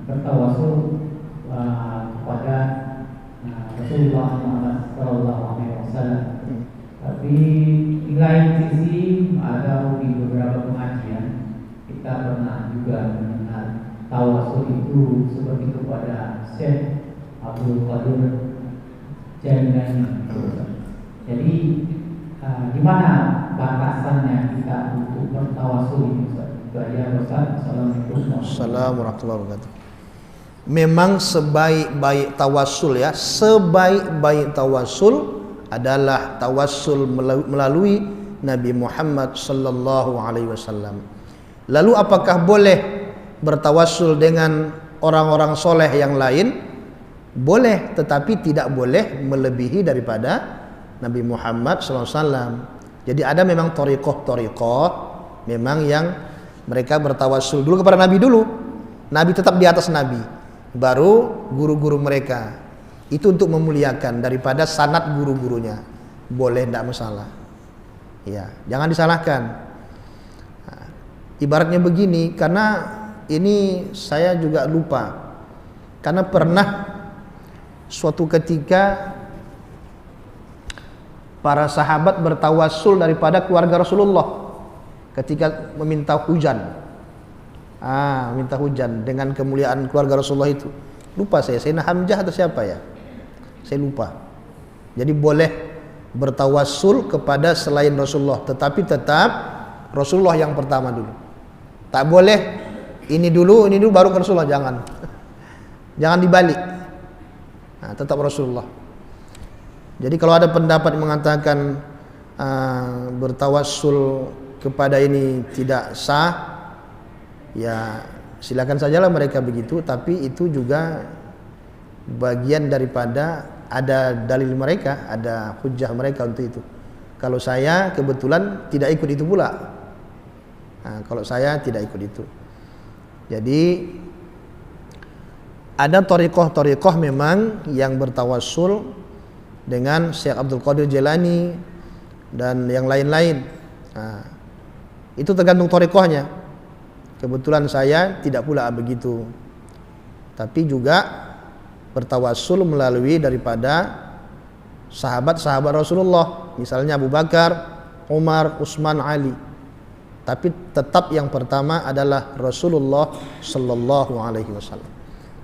bertawasul kepada Rasulullah Muhammad SAW. Tapi di lain sisi ada di beberapa pengajian kita pernah juga mendengar tawasul itu seperti kepada Syekh Abdul Qadir Jailani. Jadi Gimana batasannya kita untuk bertawasul ini Ustaz? Itu aja Ustaz. Assalamualaikum warahmatullahi wabarakatuh. Memang sebaik-baik tawasul ya, sebaik-baik tawasul adalah tawasul melalui Nabi Muhammad sallallahu alaihi wasallam. Lalu apakah boleh bertawasul dengan orang-orang soleh yang lain? Boleh, tetapi tidak boleh melebihi daripada Nabi Muhammad SAW. Jadi ada memang thariqah memang yang mereka bertawasul dulu kepada Nabi dulu. Nabi tetap di atas Nabi, baru guru-guru mereka. Itu untuk memuliakan daripada sanad guru-gurunya. Boleh, tidak masalah. Ya, jangan disalahkan. Nah, ibaratnya begini, karena ini saya juga lupa. Karena pernah suatu ketika para sahabat bertawassul daripada keluarga Rasulullah ketika meminta hujan. Minta hujan dengan kemuliaan keluarga Rasulullah itu. Lupa saya, Sayyidina Hamzah atau siapa ya? Saya lupa. Jadi boleh bertawassul kepada selain Rasulullah, tetapi tetap Rasulullah yang pertama dulu. Tak boleh ini dulu baru ke Rasulullah, jangan. Jangan dibalik. Nah, tetap Rasulullah. Jadi kalau ada pendapat yang mengatakan bertawassul kepada ini tidak sah, ya silakan sajalah mereka begitu, tapi itu juga bagian daripada ada dalil mereka, ada hujjah mereka untuk itu. Kalau saya kebetulan tidak ikut itu pula. Nah, kalau saya tidak ikut itu. Jadi ada thariqah memang yang bertawassul dengan Syekh Abdul Qadir Jailani dan yang lain-lain. Nah, itu tergantung thariqahnya. Kebetulan saya tidak pula begitu. Tapi juga bertawassul melalui daripada sahabat-sahabat Rasulullah, misalnya Abu Bakar, Umar, Utsman, Ali. Tapi tetap yang pertama adalah Rasulullah sallallahu alaihi wasallam.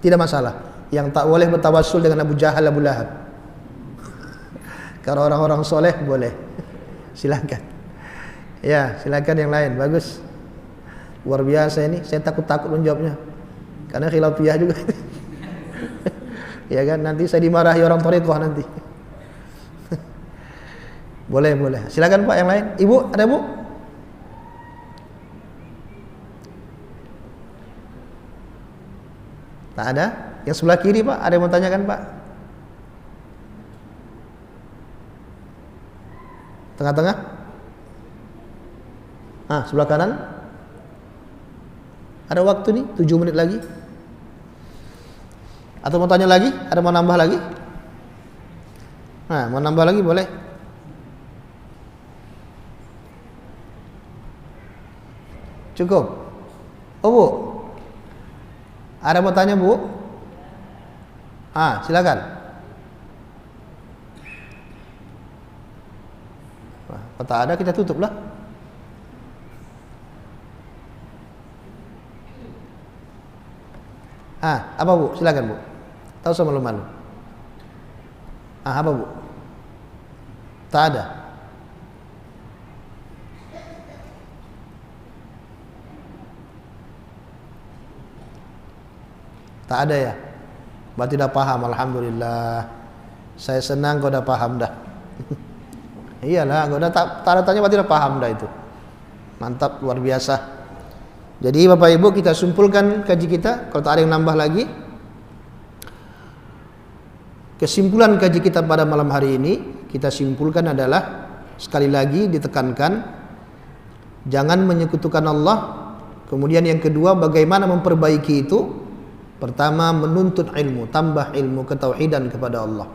Tidak masalah. Yang tak boleh bertawassul dengan Abu Jahal, Abu Lahab. Kalau orang-orang soleh boleh. Silakan. Ya, silakan yang lain. Bagus. Luar biasa ini. Saya takut menjawabnya. Karena khilafiyah juga. Ya kan, nanti saya dimarahi orang thariqah nanti. Boleh. Silakan Pak yang lain. Ibu, ada Bu? Tak ada? Yang sebelah kiri Pak, ada yang mau tanyakan Pak? Tengah-tengah? Sebelah kanan? Ada waktu nih, 7 menit lagi. Atau mau tanya lagi? Ada mau nambah lagi? Mau nambah lagi boleh. Cukup? Oh Bu, ada mau tanya Bu? Silakan. Kalau tak ada kita tutup lah. Apa Bu? Silakan Bu. Tahu sama malu-malu. Apa Bu? Tak ada. Tak ada ya? Berarti dah paham, alhamdulillah. Saya senang kau dah paham dah. Iyalah, kau dah tak ada tanya berarti dah paham dah itu. Mantap, luar biasa. Jadi Bapak Ibu, kita simpulkan kaji kita. Kalau tak ada yang nambah lagi, kesimpulan kaji kita pada malam hari ini, kita simpulkan adalah sekali lagi ditekankan, jangan menyekutukan Allah. Kemudian yang kedua, bagaimana memperbaiki itu? Pertama, menuntut ilmu, tambah ilmu ketauhidan kepada Allah.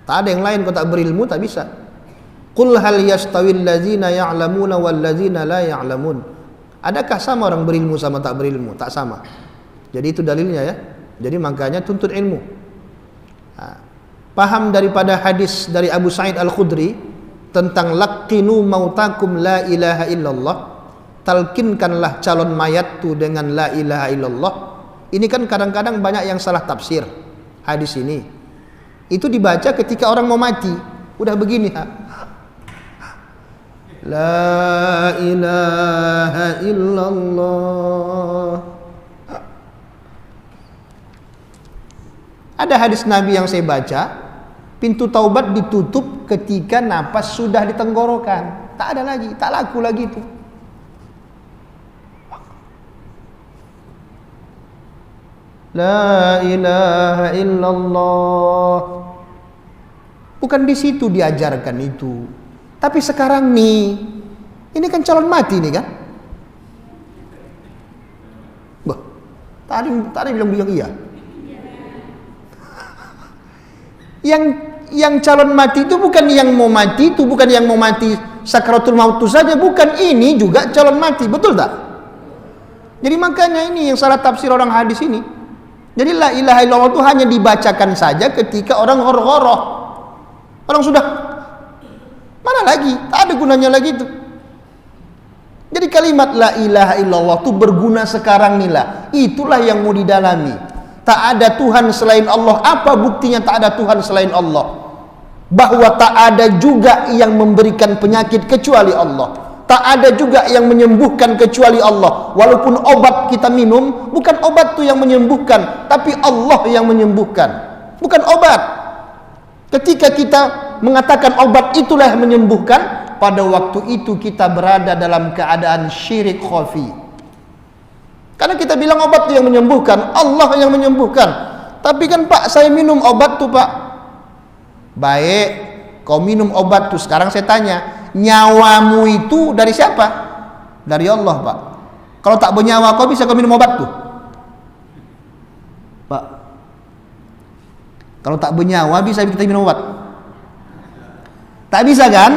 Tak ada yang lain, kalau tak berilmu tak bisa. Qul hal yastawil ladzina ya'lamuna wal ladzina la ya'lamun. Adakah sama orang berilmu sama tak berilmu? Tak sama. Jadi itu dalilnya ya. Jadi makanya tuntut ilmu. Paham daripada hadis dari Abu Sa'id Al-Khudri tentang laqinu mautakum la ilaha illallah. Talkinkanlah calon mayattu dengan la ilaha illallah. Ini kan kadang-kadang banyak yang salah tafsir hadis ini. Itu dibaca ketika orang mau mati. Udah begini La ilaha illallah. Ada hadis Nabi yang saya baca, pintu taubat ditutup ketika napas sudah di tenggorokan. Tak ada lagi, tak laku lagi itu. La ilaha illallah. Bukan di situ diajarkan itu. Tapi sekarang nih, ini kan calon mati nih kan? Bah, tadi bilang iya. Yang calon mati itu bukan yang mau mati, itu bukan yang mau mati sakaratul maut saja, bukan, ini juga calon mati, betul tak? Jadi makanya ini yang salah tafsir orang hadis ini. Jadi la ilaha illallah itu hanya dibacakan saja ketika orang horoh-horoh. Orang sudah mana lagi? Tak ada gunanya lagi itu. Jadi kalimat la ilaha illallah itu berguna sekarang inilah. Itulah yang mau didalami. Tak ada Tuhan selain Allah. Apa buktinya tak ada Tuhan selain Allah? Bahwa tak ada juga yang memberikan penyakit kecuali Allah. Tak ada juga yang menyembuhkan kecuali Allah. Walaupun obat kita minum, bukan obat itu yang menyembuhkan, tapi Allah yang menyembuhkan, bukan obat. Ketika kita mengatakan obat itulah yang menyembuhkan, pada waktu itu kita berada dalam keadaan syirik khafi. Karena kita bilang obat itu yang menyembuhkan, Allah yang menyembuhkan. Tapi kan Pak, saya minum obat tuh Pak. Baik, kau minum obat tuh. Sekarang saya tanya, nyawamu itu dari siapa? Dari Allah Pak. Kalau tak bernyawa kau bisa kau minum obat tuh? Pak, kalau tak bernyawa bisa kita minum obat? Tak bisa kan?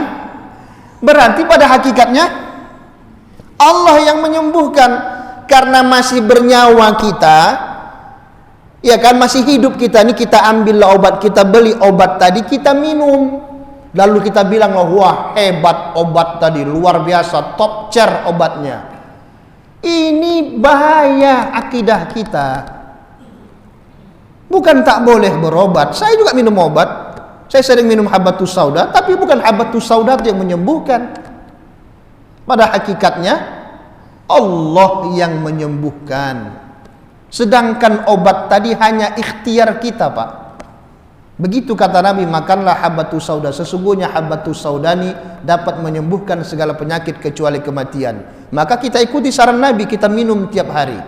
Berarti pada hakikatnya Allah yang menyembuhkan. Karena masih bernyawa kita, ya kan, masih hidup kita ini, kita ambillah obat, kita beli obat tadi, kita minum, lalu kita bilang, wah hebat obat tadi, luar biasa, top chair obatnya. Ini bahaya akidah kita. Bukan tak boleh berobat, saya juga minum obat, saya sering minum habatus sauda, tapi bukan habatus sauda yang menyembuhkan. Pada hakikatnya Allah yang menyembuhkan. Sedangkan obat tadi hanya ikhtiar kita Pak. Begitu kata Nabi, makanlah habatus sauda. Sesungguhnya habatus saudani dapat menyembuhkan segala penyakit kecuali kematian. Maka kita ikuti saran Nabi, kita minum tiap hari.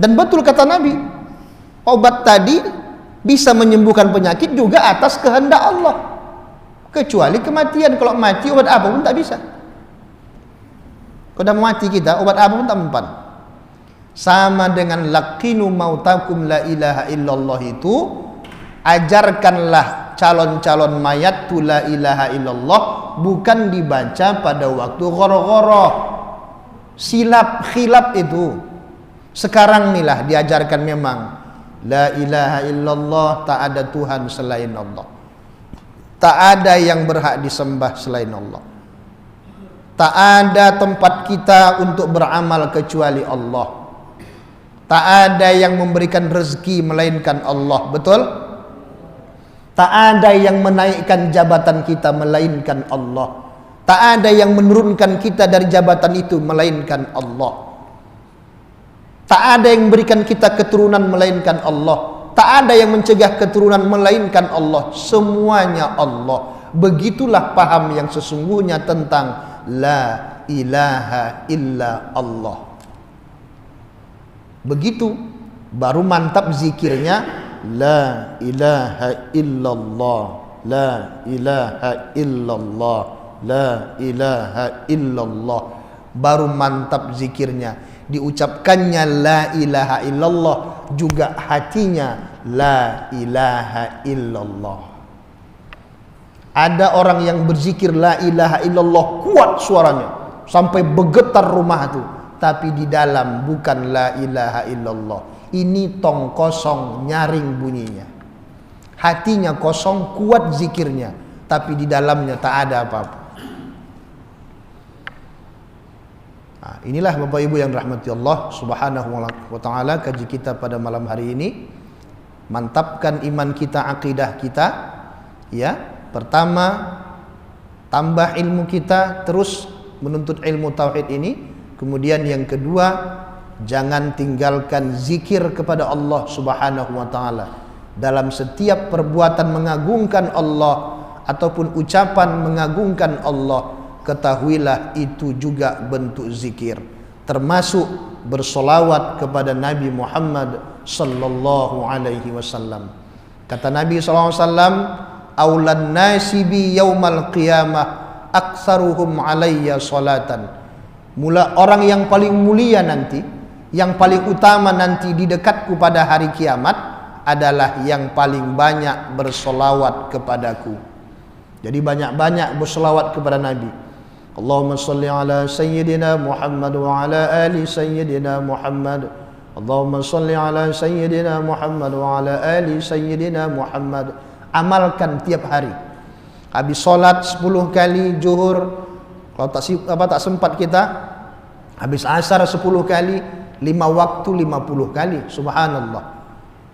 Dan betul kata Nabi, obat tadi bisa menyembuhkan penyakit juga atas kehendak Allah. Kecuali kematian. Kalau mati obat apa pun tak bisa. Kalau dah mati kita, obat apa pun tak mempan. Sama dengan laqinu mautakum la ilaha illallah itu, ajarkanlah calon-calon mayat tu la ilaha illallah, bukan dibaca pada waktu ghoro-ghoro, silap, khilaf itu. Sekarang inilah diajarkan memang la ilaha illallah, tak ada Tuhan selain Allah. Tak ada yang berhak disembah selain Allah. Tak ada tempat kita untuk beramal kecuali Allah. Tak ada yang memberikan rezeki melainkan Allah, betul? Tak ada yang menaikkan jabatan kita melainkan Allah. Tak ada yang menurunkan kita dari jabatan itu melainkan Allah. Tak ada yang memberikan kita keturunan melainkan Allah. Tak ada yang mencegah keturunan melainkan Allah. Semuanya Allah. Begitulah paham yang sesungguhnya tentang la ilaha illa Allah. Begitu baru mantap zikirnya, la ilaha illallah, la ilaha illallah, la ilaha illallah. Baru mantap zikirnya, diucapkannya la ilaha illallah, juga hatinya la ilaha illallah. Ada orang yang berzikir la ilaha illallah kuat suaranya sampai bergetar rumah itu, tapi di dalam bukan la ilaha illallah. Ini tong kosong, nyaring bunyinya. Hatinya kosong, kuat zikirnya, tapi di dalamnya tak ada apa-apa. Nah, inilah Bapak Ibu yang dirahmati Allah Subhanahu wa taala, kaji kita pada malam hari ini. Mantapkan iman kita, akidah kita, ya. Pertama, tambah ilmu kita, terus menuntut ilmu tauhid ini. Kemudian yang kedua, jangan tinggalkan zikir kepada Allah Subhanahu wa taala. Dalam setiap perbuatan mengagungkan Allah ataupun ucapan mengagungkan Allah, ketahuilah itu juga bentuk zikir, termasuk bersolawat kepada Nabi Muhammad sallallahu alaihi wasallam. Kata Nabi sallallahu alaihi wasallam, aulan nasi bi yaumal qiyamah aktsaruhum alayya salatan. Mula orang yang paling mulia nanti, yang paling utama nanti di dekatku pada hari kiamat adalah yang paling banyak bersolawat kepadaku. Jadi banyak-banyak bersolawat kepada Nabi. Allahumma salli ala sayyidina Muhammad wa ala ali sayyidina Muhammad. Allahumma salli ala sayyidina Muhammad wa ala ali sayyidina Muhammad. Amalkan tiap hari. Habis solat 10 kali zuhur, kalau tak sempat kita, habis asar 10 kali, 5 waktu 50 kali. Subhanallah.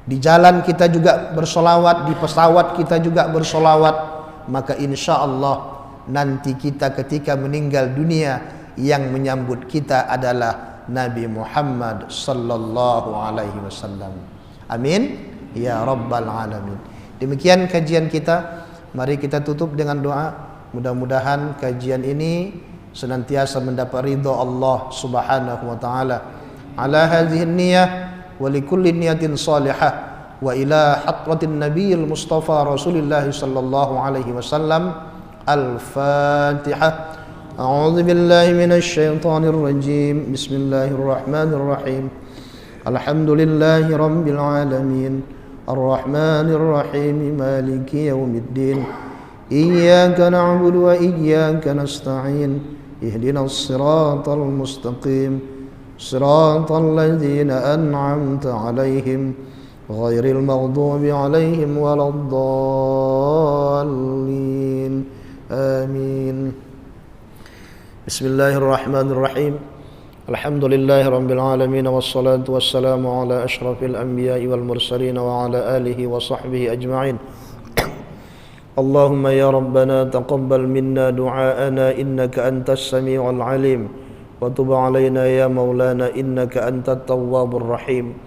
Di jalan kita juga bersolawat, di pesawat kita juga bersolawat. Maka insya Allah nanti kita ketika meninggal dunia, yang menyambut kita adalah Nabi Muhammad sallallahu alaihi wasallam. Amin ya rabbal alamin. Demikian kajian kita. Mari kita tutup dengan doa. Mudah-mudahan kajian ini senantiasa mendapat ridha Allah Subhanahu wa taala. Ala hadhihi niyyah wa likulli niyatin salihah wa ila hadratin nabiyil mustafa Rasulillah sallallahu alaihi wasallam. Al-Fatihah. A'udzu billahi minasy syaithanir rajim. Bismillahirrahmanirrahim. Alhamdulillahi rabbil alamin. Ar-Rahmanir Rahim. Maliki yaumiddin. Iyyaka na'budu wa iyyaka nasta'in. Ihdinas siratal mustaqim. Siratal ladzina an'amta 'alaihim ghairil maghdubi 'alaihim waladdallin. Amin. Bismillahirrahmanirrahim. Alhamdulillahi rabbil alamin wassalatu wassalamu ala asyrafil anbiya'i wal mursalin wa ala alihi wa sahbihi ajma'in. Allahumma ya rabbana taqabbal minna du'aana innaka antas sami'ul alim wa tub 'alaina ya maulana innaka antat tawwabur rahim.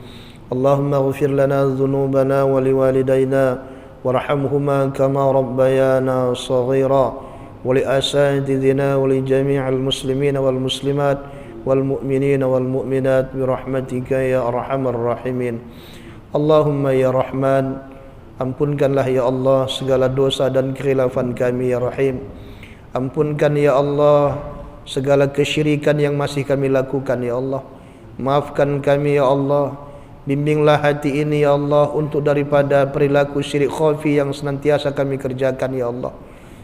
Allahumma ighfir lana dhunubana wa liwalidayna warhamhuma kama rabbayana saghira wa li asatidina wa li jami'il muslimina wal muslimat wal mu'minina wal mu'minat bi rahmatika ya arhamar rahimin. Allahumma ya Rahman, ampunkanlah ya Allah segala dosa dan kekhilafan kami ya Rahim. Ampunkan ya Allah segala kesyirikan yang masih kami lakukan ya Allah. Maafkan kami ya Allah. Bimbinglah hati ini ya Allah untuk daripada perilaku syirik khafi yang senantiasa kami kerjakan ya Allah.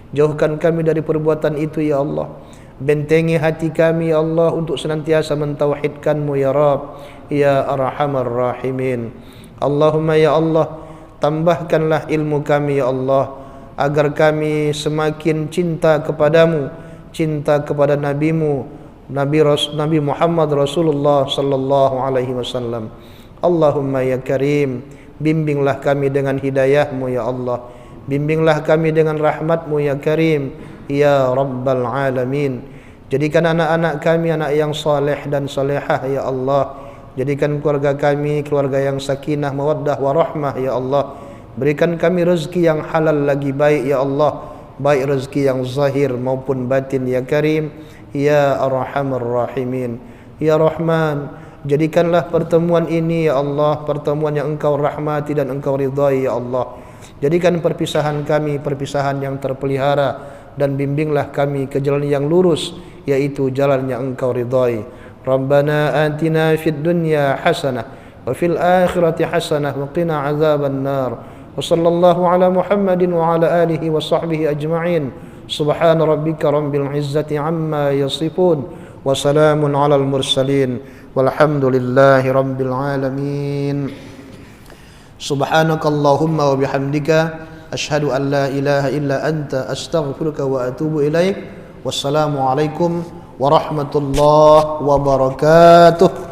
Jauhkan kami dari perbuatan itu ya Allah. Bentengi hati kami ya Allah untuk senantiasa mentauhidkan-Mu ya Rabb ya Arhamar Rahimin. Allahumma ya Allah, tambahkanlah ilmu kami ya Allah agar kami semakin cinta kepadamu, cinta kepada Nabi-Mu, Nabi Muhammad Rasulullah sallallahu alaihi wasallam. Allahumma ya Karim, bimbinglah kami dengan hidayah-Mu ya Allah. Bimbinglah kami dengan rahmat-Mu ya Karim ya Rabbal Alamin. Jadikan anak-anak kami anak yang saleh dan salehah ya Allah. Jadikan keluarga kami keluarga yang sakinah, mawaddah, warahmah ya Allah. Berikan kami rezeki yang halal lagi baik ya Allah, baik rezeki yang zahir maupun batin ya Karim ya Arhamar Rahimin. Ya Rahman, jadikanlah pertemuan ini ya Allah pertemuan yang Engkau rahmati dan Engkau ridhai ya Allah. Jadikan perpisahan kami perpisahan yang terpelihara dan bimbinglah kami ke jalan yang lurus, yaitu jalan yang Engkau ridhai. Rabbana atina fid dunya hasanah wa fil akhirati hasanah wa qina azaban nar. Wa sallallahu ala Muhammadin wa ala alihi wa sahbihi ajma'in. Subhana rabbika rabbil izzati amma yasifun wa salamun alal mursalin walhamdulillahi rabbil alamin. Subhanakallahumma wa bihamdika asyhadu an la ilaha illa anta astaghfiruka wa atubu ilaik. Wassalamu alaikum warahmatullahi wabarakatuh.